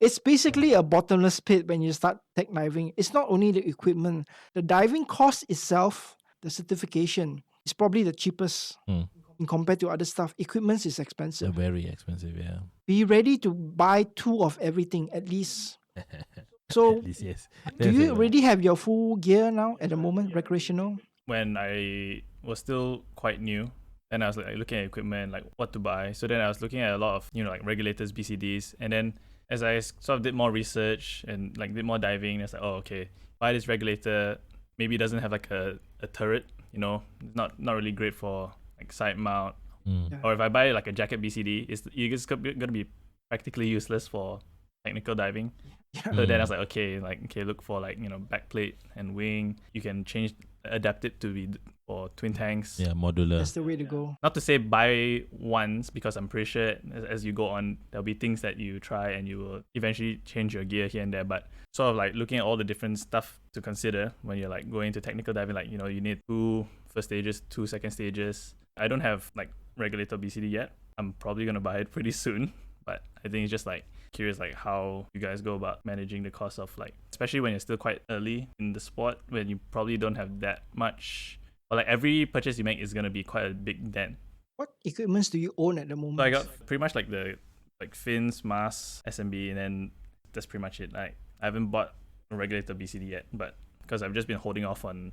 [SPEAKER 1] It's basically a bottomless pit when you start tech diving. It's not only the equipment, the diving cost itself, the certification is probably the cheapest in compared to other stuff. Equipment is
[SPEAKER 2] They're
[SPEAKER 1] expensive.
[SPEAKER 2] very expensive, yeah.
[SPEAKER 1] Be ready to buy 2 of everything at least. So,
[SPEAKER 2] At least, yes.
[SPEAKER 1] do you already have your full gear now at the moment, recreational?
[SPEAKER 3] When I was still quite new, and I was like looking at equipment, like what to buy. So then I was looking at a lot of, like regulators, BCDs, and then as I sort of did more research and like did more diving, it's like, oh, okay, buy this regulator. Maybe it doesn't have like a turret, not really great for like side mount.
[SPEAKER 2] Mm.
[SPEAKER 3] Or if I buy like a jacket BCD, it's gonna be practically useless for technical diving. So then I was like, okay, look for like back plate and wing. You can adapt it to be for twin tanks.
[SPEAKER 2] Yeah, modular.
[SPEAKER 1] That's the way to go.
[SPEAKER 3] Not to say buy once, because I'm pretty sure as you go on, there'll be things that you try and you will eventually change your gear here and there. But sort of like looking at all the different stuff to consider when you're like going to technical diving, like, you need 2 first stages, 2 second stages. I don't have like regulator BCD yet. I'm probably going to buy it pretty soon. But I think it's just like curious like how you guys go about managing the cost of like, especially when you're still quite early in the sport, when you probably don't have that much, or like every purchase you make is going to be quite a big dent.
[SPEAKER 1] What equipments do you own at the moment?
[SPEAKER 3] So I got pretty much like the fins, mask, SMB, and then that's pretty much it. Like I haven't bought a regulator BCD yet, but because I've just been holding off on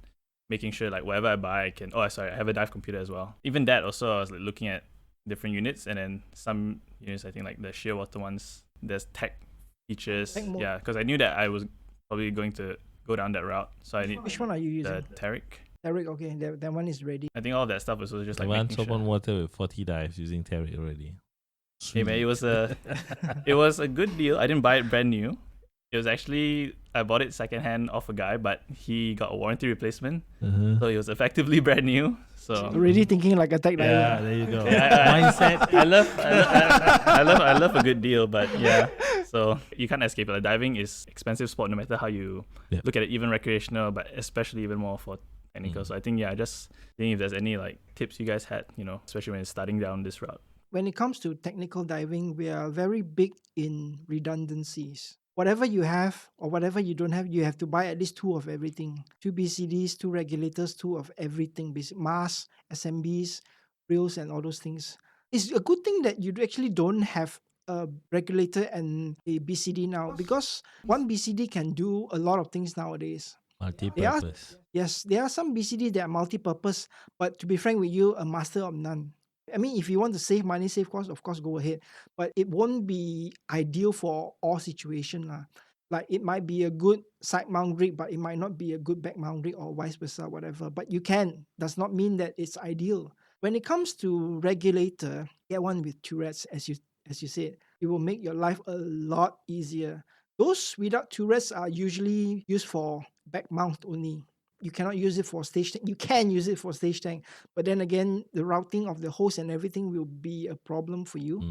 [SPEAKER 3] making sure like whatever I buy I can. I have a dive computer as well. Even that also, I was like looking at different units, and then some units, I think like the sheer water ones, there's tech features.
[SPEAKER 1] Tech mode.
[SPEAKER 3] Yeah, because I knew that I was probably going to go down that route, so I need
[SPEAKER 1] Which one are you using?
[SPEAKER 3] the Tec.
[SPEAKER 1] Derek, okay, that one is ready.
[SPEAKER 3] I think all that stuff was just like
[SPEAKER 2] One
[SPEAKER 3] making
[SPEAKER 2] soap
[SPEAKER 3] sure.
[SPEAKER 2] on water with 40 dives using Terry already.
[SPEAKER 3] Hey man, it was a good deal. I didn't buy it brand new. It was actually, I bought it secondhand off a guy, but he got a warranty replacement, so it was effectively brand new. So
[SPEAKER 1] Already thinking like a tech diver.
[SPEAKER 2] Yeah, there you go.
[SPEAKER 3] mindset. I love a good deal, but yeah. So you can't escape it. Like, diving is expensive sport, no matter how you look at it. Even recreational, but especially even more for technical. So I think just think if there's any like tips you guys had, especially when you're starting down this route.
[SPEAKER 1] When it comes to technical diving, we are very big in redundancies. Whatever you have or whatever you don't have, you have to buy at least 2 of everything. 2 BCDs, 2 regulators, 2 of everything. Masks, SMBs, reels, and all those things. It's a good thing that you actually don't have a regulator and a BCD now, because one BCD can do a lot of things nowadays.
[SPEAKER 2] Multi-purpose.
[SPEAKER 1] Yes, there are some BCD that are multi-purpose, but to be frank with you, a master of none. I mean, if you want to save money, save cost, of course, go ahead. But it won't be ideal for all situations. Like it might be a good side mount rig, but it might not be a good back mount rig or vice versa, whatever. But you can. Does not mean that it's ideal. When it comes to regulator, get one with turrets, as you said. It will make your life a lot easier. Those without turrets are usually used for back mount only. You cannot use it for stage tank. You can use it for stage tank, but then again, the routing of the hose and everything will be a problem for you.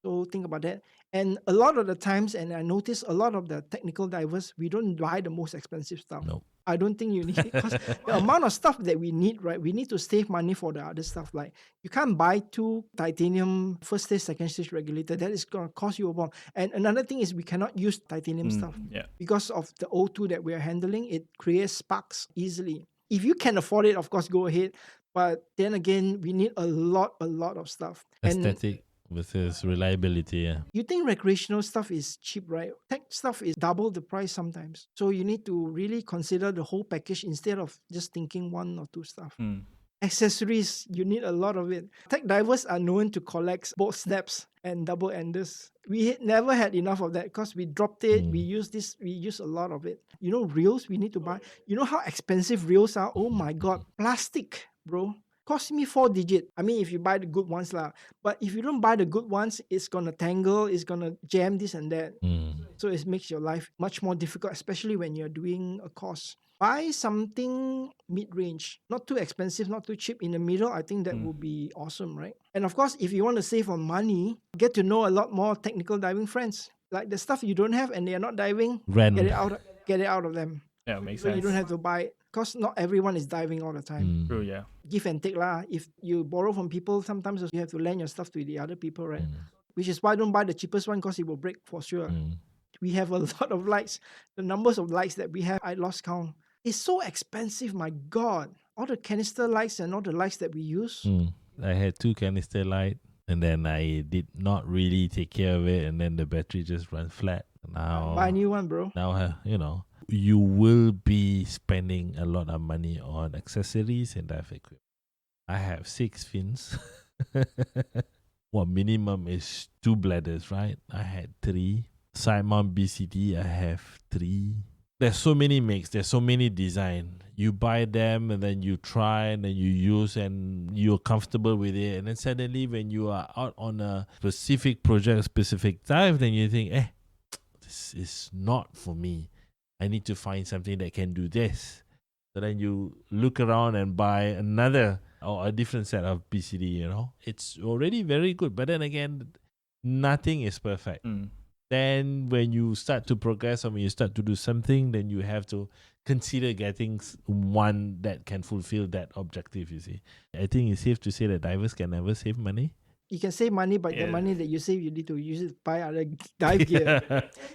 [SPEAKER 1] So think about that. And a lot of the times, and I notice a lot of the technical divers, we don't buy the most expensive stuff.
[SPEAKER 2] Nope.
[SPEAKER 1] I don't think you need it, because the amount of stuff that we need, right? We need to save money for the other stuff. Like you can't buy 2 titanium first stage, second stage regulator. That is going to cost you a bomb. And another thing is we cannot use titanium stuff.
[SPEAKER 3] Yeah.
[SPEAKER 1] Because of the O2 that we are handling, it creates sparks easily. If you can afford it, of course, go ahead. But then again, we need a lot of stuff.
[SPEAKER 2] Aesthetic versus reliability. Yeah.
[SPEAKER 1] You think recreational stuff is cheap, right? Tech stuff is double the price sometimes. So you need to really consider the whole package instead of just thinking 1 or 2 stuff. Accessories, you need a lot of it. Tech divers are known to collect both snaps and double enders. We never had enough of that because we dropped it. We use a lot of it. Reels we need to buy. You know how expensive reels are? Oh my God. Plastic, bro. Cost me 4 digit. I mean, if you buy the good ones lah. But if you don't buy the good ones, it's gonna tangle, it's gonna jam this and that. So it makes your life much more difficult, especially when you're doing a course. Buy something mid-range, not too expensive, not too cheap. In the middle, I think that would be awesome, right? And of course, if you want to save on money, get to know a lot more technical diving friends. Like the stuff you don't have and they are not diving, get it out of them.
[SPEAKER 3] Yeah, makes
[SPEAKER 1] So
[SPEAKER 3] sense.
[SPEAKER 1] you don't have to buy it, because not everyone is diving all the time.
[SPEAKER 3] True, yeah.
[SPEAKER 1] Give and take lah. If you borrow from people, sometimes you have to lend your stuff to the other people, right? Which is why I don't buy the cheapest one, because it will break for sure. We have a lot of lights. The numbers of lights that we have, I lost count. It's so expensive, my God. All the canister lights and all the lights that we use.
[SPEAKER 2] I had 2 canister light, and then I did not really take care of it, and then the battery just runs flat. Now,
[SPEAKER 1] Buy a new one, bro.
[SPEAKER 2] now you will be spending a lot of money on accessories and dive equipment. I have 6 fins. Well, minimum is 2 bladders, right? I had 3. Side mount BCD, I have 3. There's so many makes, there's so many design. You buy them and then you try and then you use and you're comfortable with it. And then suddenly when you are out on a specific project, specific dive, then you think, this is not for me. I need to find something that can do this. So then you look around and buy another or a different set of BCD, It's already very good. But then again, nothing is perfect. Then when you start to progress or when you start to do something, then you have to consider getting one that can fulfill that objective, you see. I think it's safe to say that divers can never save money.
[SPEAKER 1] You can save money, but the money that you save, you need to use it to buy other dive gear.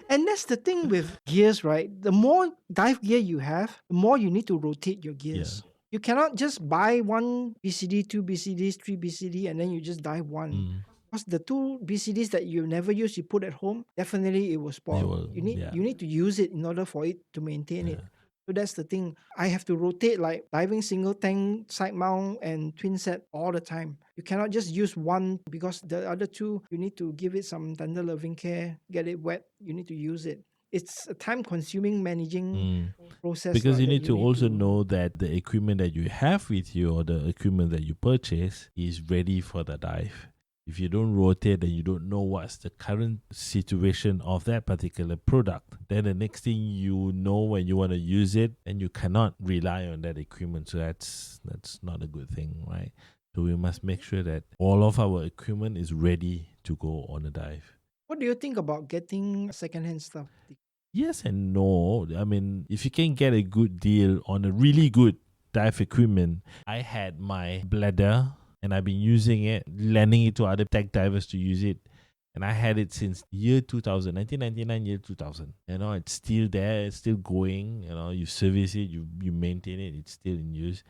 [SPEAKER 1] And that's the thing with gears, right? The more dive gear you have, the more you need to rotate your gears.
[SPEAKER 2] Yeah.
[SPEAKER 1] You cannot just buy 1 BCD, 2 BCDs, 3 BCD, and then you just dive one. Because the 2 BCDs that you never use, you put at home, definitely it will spoil. You need to use it in order for it to maintain it. So that's the thing. I have to rotate like diving single tank, side mount, and twin set all the time. You cannot just use one because the other 2, you need to give it some tender loving care, get it wet. You need to use it. It's a time-consuming managing process.
[SPEAKER 2] Because you need to also know that the equipment that you have with you or the equipment that you purchase is ready for the dive. If you don't rotate and you don't know what's the current situation of that particular product, then the next thing you know when you want to use it, and you cannot rely on that equipment. So that's not a good thing, right? So we must make sure that all of our equipment is ready to go on a dive.
[SPEAKER 1] What do you think about getting secondhand stuff?
[SPEAKER 2] Yes and no. I mean, if you can get a good deal on a really good dive equipment, I had my bladder and I've been using it, lending it to other tech divers to use it. And I had it since year 2000, 1999, year 2000. It's still there, it's still going. You service it, you maintain it, it's still in use.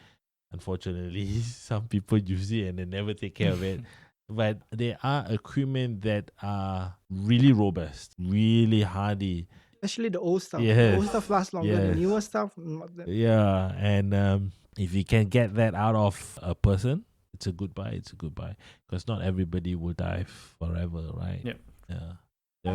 [SPEAKER 2] Unfortunately, some people use it and they never take care of it. But there are equipment that are really robust, really hardy.
[SPEAKER 1] Especially the old stuff.
[SPEAKER 2] Yes.
[SPEAKER 1] The old stuff lasts longer.
[SPEAKER 2] Yes.
[SPEAKER 1] The newer stuff, not that.
[SPEAKER 2] Yeah, and if you can get that out of a person, it's a good buy. Because not everybody will dive forever, right?
[SPEAKER 3] Yep.
[SPEAKER 2] Yeah.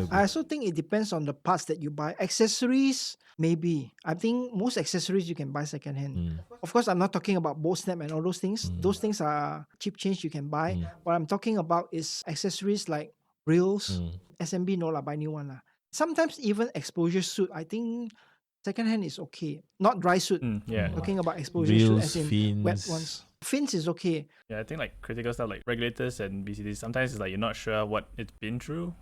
[SPEAKER 1] I also think it depends on the parts that you buy. Accessories, maybe. I think most accessories you can buy secondhand. Of course, I'm not talking about bow snap and all those things. Those things are cheap change you can buy. What I'm talking about is accessories like reels. SMB, no lah, buy new one lah. Sometimes even exposure suit, I think secondhand is okay. Not dry suit. Talking about exposure
[SPEAKER 2] reels,
[SPEAKER 1] suit as in
[SPEAKER 2] fins.
[SPEAKER 1] wet ones. Fins is okay.
[SPEAKER 3] Yeah, I think like critical stuff like regulators and BCDs, sometimes it's like you're not sure what it's been through.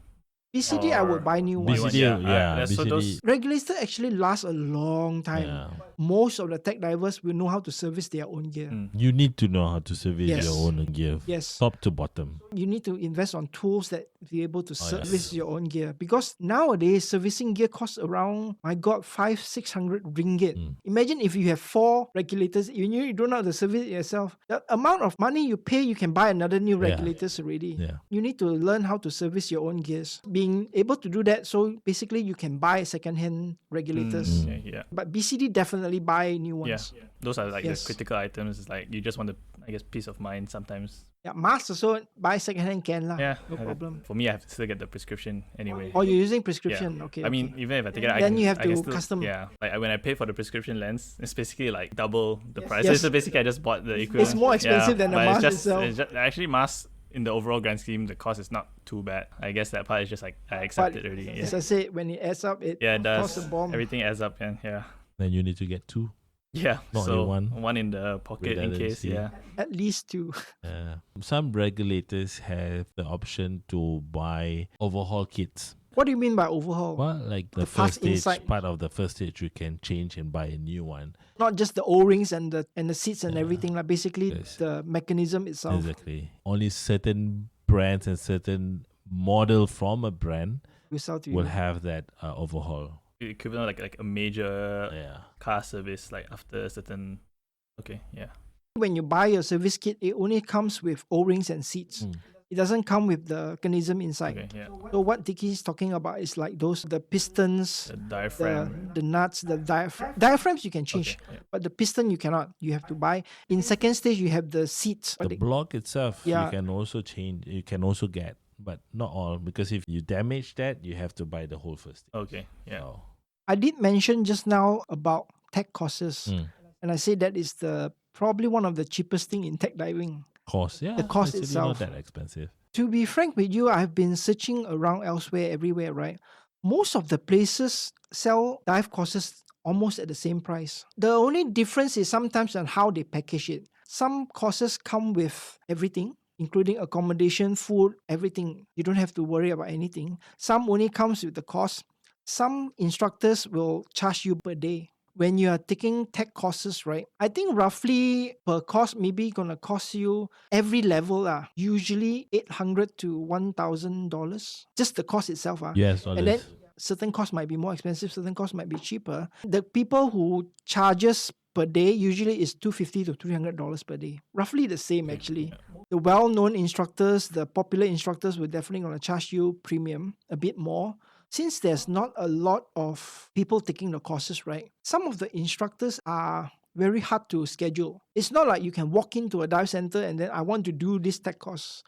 [SPEAKER 1] BCD, I would buy new ones.
[SPEAKER 2] BCD,
[SPEAKER 3] So
[SPEAKER 2] BCD.
[SPEAKER 3] those,
[SPEAKER 1] Regulator actually lasts a long time.
[SPEAKER 2] Yeah.
[SPEAKER 1] Most of the tech divers will know how to service their own gear.
[SPEAKER 2] You need to know how to service
[SPEAKER 1] Yes.
[SPEAKER 2] your own gear,
[SPEAKER 1] Yes.
[SPEAKER 2] top to bottom.
[SPEAKER 1] You need to invest on tools that be able to service
[SPEAKER 2] yes.
[SPEAKER 1] your own gear. Because nowadays, servicing gear costs around, my God, 500-600 ringgit. Imagine if you have 4 regulators, you don't know how to service it yourself. The amount of money you pay, you can buy another new regulators already.
[SPEAKER 2] Yeah.
[SPEAKER 1] You need to learn how to service your own gears. Being able to do that, so basically you can buy second-hand regulators.
[SPEAKER 3] yeah.
[SPEAKER 1] But BCD definitely buy new ones.
[SPEAKER 3] Yeah. Those are like
[SPEAKER 1] Yes.
[SPEAKER 3] the critical items. It's like you just want the, I guess, peace of mind sometimes.
[SPEAKER 1] Yeah, mask also buy second-hand can lah.
[SPEAKER 3] Yeah.
[SPEAKER 1] No problem.
[SPEAKER 3] For me, I have to still get the prescription anyway.
[SPEAKER 1] Or you're using prescription.
[SPEAKER 3] Yeah.
[SPEAKER 1] Okay.
[SPEAKER 3] I mean, even if I take it,
[SPEAKER 1] Then you have
[SPEAKER 3] I can
[SPEAKER 1] to
[SPEAKER 3] still,
[SPEAKER 1] custom.
[SPEAKER 3] Yeah, like when I pay for the prescription lens, it's basically like double the price.
[SPEAKER 1] Yes.
[SPEAKER 3] So basically, I just bought the equivalent.
[SPEAKER 1] It's more expensive than the
[SPEAKER 3] but
[SPEAKER 1] mask
[SPEAKER 3] it's just,
[SPEAKER 1] itself.
[SPEAKER 3] It's just, actually, masks in the overall grand scheme, the cost is not too bad. I guess that part is just like I accept
[SPEAKER 1] But
[SPEAKER 3] it already.
[SPEAKER 1] as
[SPEAKER 3] Yeah,
[SPEAKER 1] I said, when it adds up, it
[SPEAKER 3] it
[SPEAKER 1] costs
[SPEAKER 3] does.
[SPEAKER 1] a bomb.
[SPEAKER 3] Everything adds up, and yeah.
[SPEAKER 2] Then you need to get 2.
[SPEAKER 3] Yeah,
[SPEAKER 2] Not
[SPEAKER 3] so
[SPEAKER 2] only one.
[SPEAKER 3] in the pocket in case.
[SPEAKER 2] Redundancy.
[SPEAKER 3] Yeah,
[SPEAKER 1] At least 2.
[SPEAKER 2] Some regulators have the option to buy overhaul kits.
[SPEAKER 1] What do you mean by overhaul?
[SPEAKER 2] Well, like the
[SPEAKER 1] The parts
[SPEAKER 2] first stage,
[SPEAKER 1] inside.
[SPEAKER 2] part of the first stage, you can change and buy a new one.
[SPEAKER 1] Not just the O-rings and the seats and everything. Like basically
[SPEAKER 2] Yes.
[SPEAKER 1] the mechanism itself.
[SPEAKER 2] Exactly. Only certain brands and certain model from a brand
[SPEAKER 1] we'll sell to
[SPEAKER 2] will
[SPEAKER 1] you.
[SPEAKER 2] have that overhaul.
[SPEAKER 3] Equivalent like a major
[SPEAKER 2] Yeah.
[SPEAKER 3] car service, like after a certain. Okay, yeah.
[SPEAKER 1] When you buy a service kit, it only comes with O-rings and seats. It doesn't come with the mechanism inside.
[SPEAKER 3] Okay, yeah.
[SPEAKER 1] So what Dicky is talking about is like the pistons,
[SPEAKER 3] The diaphragm.
[SPEAKER 1] the nuts, the diaphragms you can change,
[SPEAKER 3] Okay, yeah.
[SPEAKER 1] but the piston you cannot. You have to buy. In second stage, you have the seats.
[SPEAKER 2] The block itself, you
[SPEAKER 1] Yeah.
[SPEAKER 2] can also change. You can also get, but not all, because if you damage that, you have to buy the whole first.
[SPEAKER 3] Okay, yeah.
[SPEAKER 2] So,
[SPEAKER 1] I did mention just now about Tec Courses,
[SPEAKER 2] mm.
[SPEAKER 1] and I say that is probably one of the cheapest thing in tech diving.
[SPEAKER 2] Cost, yeah,
[SPEAKER 1] The cost
[SPEAKER 2] it's
[SPEAKER 1] itself.
[SPEAKER 2] really not that expensive.
[SPEAKER 1] To be frank with you, I've been searching around elsewhere, everywhere, right? Most of the places sell dive courses almost at the same price. The only difference is sometimes on how they package it. Some courses come with everything, including accommodation, food, everything. You don't have to worry about anything. Some only comes with the cost. Some instructors will charge you per day. When you are taking tech courses, right? I think roughly per course maybe gonna cost you every level usually $800 to $1,000. Just the course itself.
[SPEAKER 2] Yes,
[SPEAKER 1] And then certain costs might be more expensive, certain costs might be cheaper. The people who charges per day usually is $250 to $300 per day. Roughly the same actually. The well-known instructors, the popular instructors will definitely gonna charge you premium, a bit more. Since there's not a lot of people taking the courses, right? Some of the instructors are very hard to schedule. It's not like you can walk into a dive center and then I want to do this tech course.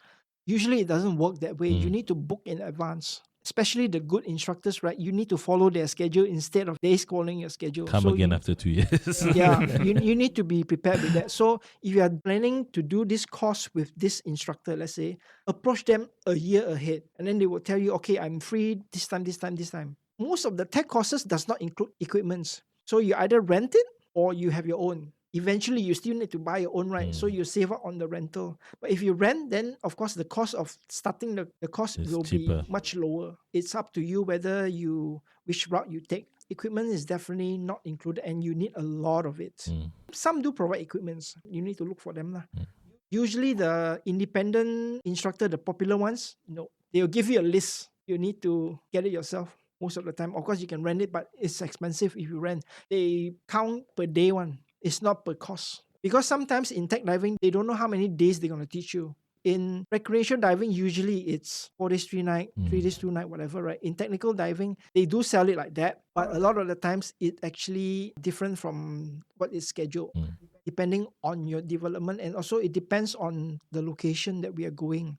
[SPEAKER 1] Usually it doesn't work that way. You need to book in advance. Especially the good instructors, right? You need to follow their schedule instead of they calling your schedule.
[SPEAKER 2] come again after 2 years.
[SPEAKER 1] Yeah, you need to be prepared with that. So if you are planning to do this course with this instructor, let's say, approach them a year ahead, and then they will tell you, okay, I'm free this time, this time, this time. Most of the tech courses does not include equipments. So you either rent it or you have your own. Eventually, you still need to buy your own, right? So you save up on the rental. But if you rent, then of course the cost of starting the course
[SPEAKER 2] It's
[SPEAKER 1] will
[SPEAKER 2] cheaper.
[SPEAKER 1] be much lower. It's up to you whether which route you take. Equipment is definitely not included and you need a lot of it. Some do provide equipments. You need to look for them. Usually the independent instructor, the popular ones, no. They'll give you a list. You need to get it yourself most of the time. Of course, you can rent it, but it's expensive if you rent. They count per day one. It's not per course. Because sometimes in tech diving, they don't know how many days they're going to teach you. In recreational diving, usually it's 4 days, 3 nights, 3 days, 2 nights, whatever, right? In technical diving, they do sell it like that. But a lot of the times, it actually different from what is scheduled, depending on your development. And also, it depends on the location that we are going,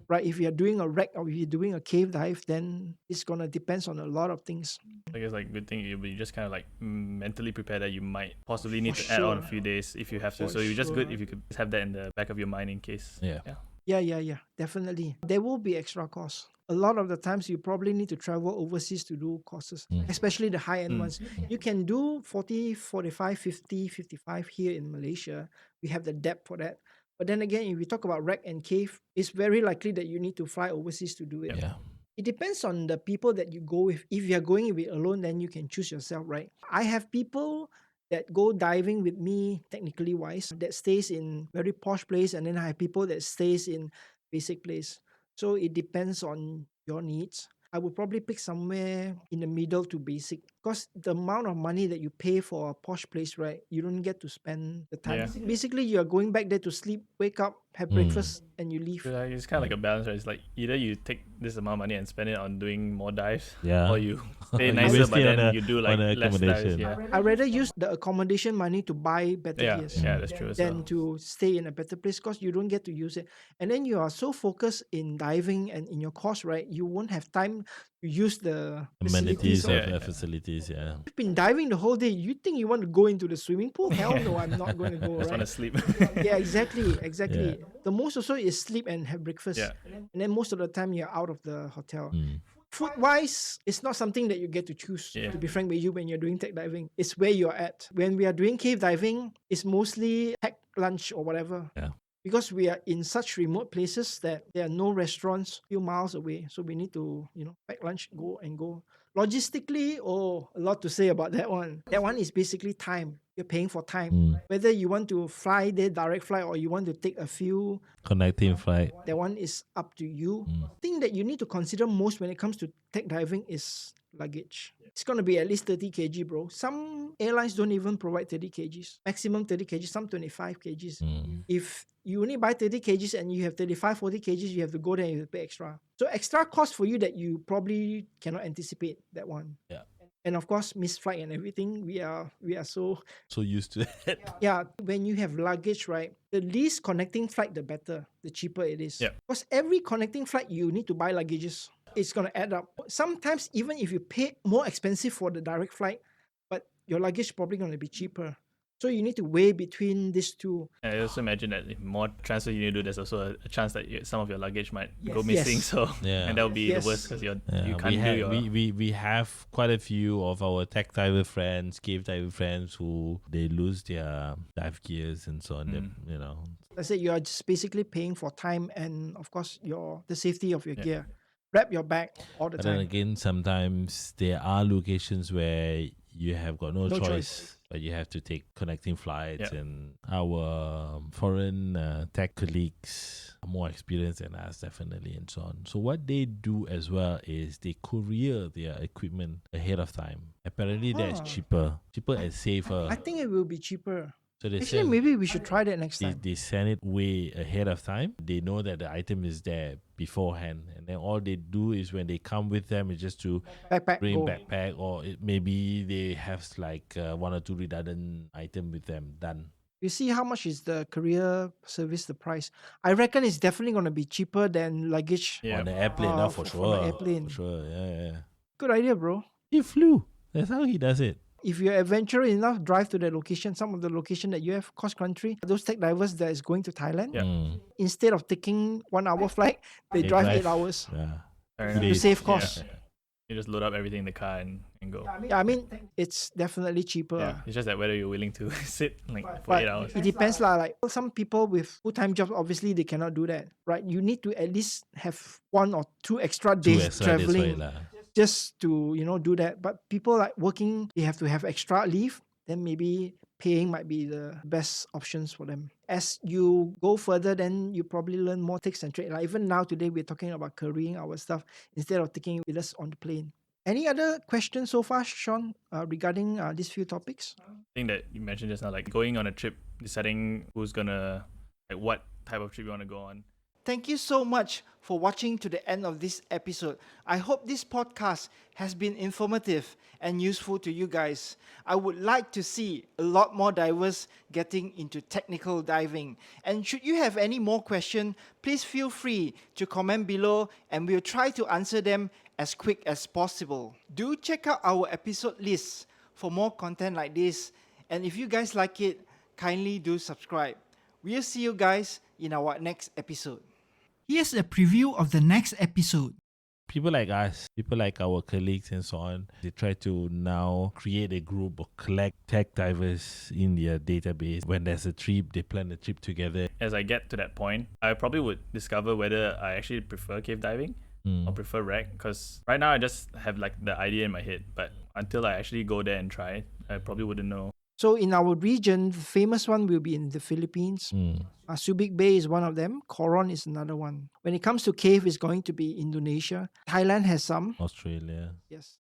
[SPEAKER 1] right? If you're doing a wreck or if you're doing a cave dive, then it's going to depend on a lot of things.
[SPEAKER 3] I guess like good thing you just kind of like mentally prepare that you might possibly need
[SPEAKER 1] For
[SPEAKER 3] to add on a
[SPEAKER 1] sure.
[SPEAKER 3] few days if you have to.
[SPEAKER 1] For
[SPEAKER 3] So it's just good
[SPEAKER 1] sure.
[SPEAKER 3] if you could have that in the back of your mind in case.
[SPEAKER 2] Yeah.
[SPEAKER 1] Yeah, definitely. There will be extra costs. A lot of the times you probably need to travel overseas to do courses, especially the high-end ones. You can do 40, 45, 50, 55 here in Malaysia. We have the depth for that. But then again, if we talk about wreck and cave, it's very likely that you need to fly overseas to do it.
[SPEAKER 2] Yeah.
[SPEAKER 1] It depends on the people that you go with. If you're going with alone, then you can choose yourself, right? I have people that go diving with me, technically wise, that stays in very posh place, and then I have people that stays in basic place. So it depends on your needs. I would probably pick somewhere in the middle to basic, because the amount of money that you pay for a posh place, right? You don't get to spend the time.
[SPEAKER 3] Yeah.
[SPEAKER 1] Basically, you are going back there to sleep, wake up, have breakfast, and you leave.
[SPEAKER 3] So, like, it's kind of like a balance, right? It's like either you take this amount of money and spend it on doing more dives,
[SPEAKER 2] Yeah.
[SPEAKER 3] or you stay
[SPEAKER 2] You
[SPEAKER 3] nicer,
[SPEAKER 2] waste
[SPEAKER 3] but
[SPEAKER 2] it
[SPEAKER 3] then
[SPEAKER 2] on
[SPEAKER 3] you do like
[SPEAKER 2] on the
[SPEAKER 3] less dives.
[SPEAKER 2] accommodation.
[SPEAKER 3] Yeah,
[SPEAKER 1] I rather use the accommodation money to buy better
[SPEAKER 3] yeah,
[SPEAKER 1] gears
[SPEAKER 3] yeah, that's true.
[SPEAKER 1] than to stay in a better place, because you don't get to use it. And then you are so focused in diving and in your course, right? You won't have time to use the
[SPEAKER 2] Amenities
[SPEAKER 1] facilities.
[SPEAKER 2] of
[SPEAKER 3] Yeah.
[SPEAKER 2] facilities, yeah.
[SPEAKER 1] You've been diving the whole day. You think you want to go into the swimming pool? Hell no, I'm not going to go,
[SPEAKER 3] Just want
[SPEAKER 1] right?
[SPEAKER 3] to sleep.
[SPEAKER 1] Yeah, exactly. The most also is sleep and have breakfast.
[SPEAKER 3] Yeah.
[SPEAKER 1] And then most of the time you're out of the hotel.
[SPEAKER 2] Mm.
[SPEAKER 1] Food wise, it's not something that you get to choose,
[SPEAKER 3] Yeah.
[SPEAKER 1] to be frank with you, when you're doing tech diving. It's where you're at. When we are doing cave diving, it's mostly packed lunch or whatever.
[SPEAKER 2] Yeah.
[SPEAKER 1] Because we are in such remote places that there are no restaurants a few miles away. So we need to, pack lunch, go. Logistically, a lot to say about that one. That one is basically time. You're paying for time.
[SPEAKER 2] Mm.
[SPEAKER 1] Whether you want to fly there, direct flight, or you want to take a few,
[SPEAKER 2] Connecting flight.
[SPEAKER 1] that one is up to you.
[SPEAKER 2] Mm.
[SPEAKER 1] Thing that you need to consider most when it comes to tech diving is luggage. It's going to be at least 30 kg, bro. Some airlines don't even provide 30 kgs. Maximum 30 kgs, some 25 kgs.
[SPEAKER 2] Mm.
[SPEAKER 1] If you only buy 30 kgs and you have 35, 40 kgs, you have to go there and you have to pay extra. So extra cost for you that you probably cannot anticipate, that one.
[SPEAKER 2] Yeah.
[SPEAKER 1] And of course, missed flight and everything. We are so
[SPEAKER 2] So used to it.
[SPEAKER 1] yeah. When you have luggage, right, the least connecting flight, the better, the cheaper it is.
[SPEAKER 3] Yeah.
[SPEAKER 1] Because every connecting flight, you need to buy luggages. It's gonna add up. Sometimes even if you pay more expensive for the direct flight, but your luggage probably gonna be cheaper. So you need to weigh between these two.
[SPEAKER 3] And I also imagine that if more transfer you need to do, there's also a chance that some of your luggage might go
[SPEAKER 1] Yes.
[SPEAKER 3] missing.
[SPEAKER 1] Yes.
[SPEAKER 3] So
[SPEAKER 2] Yeah.
[SPEAKER 3] and that'll be
[SPEAKER 1] Yes.
[SPEAKER 3] the worst because you
[SPEAKER 2] Yeah,
[SPEAKER 3] can't do your.
[SPEAKER 2] we have quite a few of our tech diver friends, cave diver friends who they lose their dive gears and so on. You know,
[SPEAKER 1] I said you are just basically paying for time and of course the safety of your
[SPEAKER 3] Yeah.
[SPEAKER 1] gear. Wrap your bag all the
[SPEAKER 2] but then
[SPEAKER 1] time.
[SPEAKER 2] again, sometimes there are locations where you have got no
[SPEAKER 1] No
[SPEAKER 2] choice,
[SPEAKER 1] choice.
[SPEAKER 2] but you have to take connecting flights.
[SPEAKER 3] Yeah.
[SPEAKER 2] And our foreign tech colleagues are more experienced than us, definitely, and so on. So what they do as well is they courier their equipment ahead of time. Apparently, that's
[SPEAKER 1] Ah.
[SPEAKER 2] cheaper and safer.
[SPEAKER 1] I think it will be cheaper.
[SPEAKER 2] So they
[SPEAKER 1] Actually,
[SPEAKER 2] send,
[SPEAKER 1] maybe we should try that next time.
[SPEAKER 2] they send it way ahead of time. They know that the item is there beforehand, and then all they do is when they come with them is just to
[SPEAKER 1] Backpack,
[SPEAKER 2] bring
[SPEAKER 1] go.
[SPEAKER 2] backpack, or maybe they have like one or two redundant item with them. Done.
[SPEAKER 1] You see how much is the courier service, the price? I reckon it's definitely going to be cheaper than luggage.
[SPEAKER 3] Yeah.
[SPEAKER 2] On the airplane,
[SPEAKER 1] Ah,
[SPEAKER 2] now for
[SPEAKER 1] from
[SPEAKER 2] sure.
[SPEAKER 1] the airplane.
[SPEAKER 2] For sure, yeah.
[SPEAKER 1] Good idea, bro.
[SPEAKER 2] He flew. That's how he does it.
[SPEAKER 1] If you're adventurous enough, drive to the location, some of the location that you have, cross country. Those tech divers that is going to Thailand,
[SPEAKER 3] Yeah.
[SPEAKER 2] Mm.
[SPEAKER 1] instead of taking 1 hour flight, they
[SPEAKER 2] They
[SPEAKER 1] drive
[SPEAKER 2] drive.
[SPEAKER 1] 8 hours.
[SPEAKER 2] Yeah.
[SPEAKER 3] Fair
[SPEAKER 2] To
[SPEAKER 3] enough.
[SPEAKER 1] save
[SPEAKER 3] Yeah.
[SPEAKER 1] costs.
[SPEAKER 3] You just load up everything in the car and go.
[SPEAKER 1] Yeah, I mean, it's definitely cheaper.
[SPEAKER 3] Yeah. It's just that whether you're willing to sit like for
[SPEAKER 1] But
[SPEAKER 3] 8 hours.
[SPEAKER 1] it depends lah. Like some people with full-time jobs, obviously they cannot do that, right? You need to at least have 1 or 2 extra
[SPEAKER 2] Two
[SPEAKER 1] days
[SPEAKER 2] extra, that's why
[SPEAKER 1] traveling
[SPEAKER 2] lah.
[SPEAKER 1] just to do that. But people like working, they have to have extra leave. Then maybe paying might be the best options for them. As you go further, then you probably learn more tricks and trade. Like even now today, we're talking about carrying our stuff instead of taking it with us on the plane. Any other questions so far, Sean, regarding these few topics?
[SPEAKER 3] Thing that you mentioned just now, like going on a trip, deciding who's gonna, like what type of trip you want to go on.
[SPEAKER 1] Thank you so much for watching to the end of this episode. I hope this podcast has been informative and useful to you guys. I would like to see a lot more divers getting into technical diving. And should you have any more questions, please feel free to comment below and we'll try to answer them as quick as possible. Do check out our episode list for more content like this. And if you guys like it, kindly do subscribe. We'll see you guys in our next episode. Here's a preview of the next episode.
[SPEAKER 2] People like us, people like our colleagues and so on, they try to now create a group or collect tech divers in their database. When there's a trip, they plan a trip together.
[SPEAKER 3] As I get to that point, I probably would discover whether I actually prefer cave diving or prefer rec, because right now I just have like the idea in my head, but until I actually go there and try it, I probably wouldn't know.
[SPEAKER 1] So in our region, the famous one will be in the Philippines. Subic Bay is one of them. Coron is another one. When it comes to cave, it's going to be Indonesia. Thailand has some.
[SPEAKER 2] Australia.
[SPEAKER 1] Yes.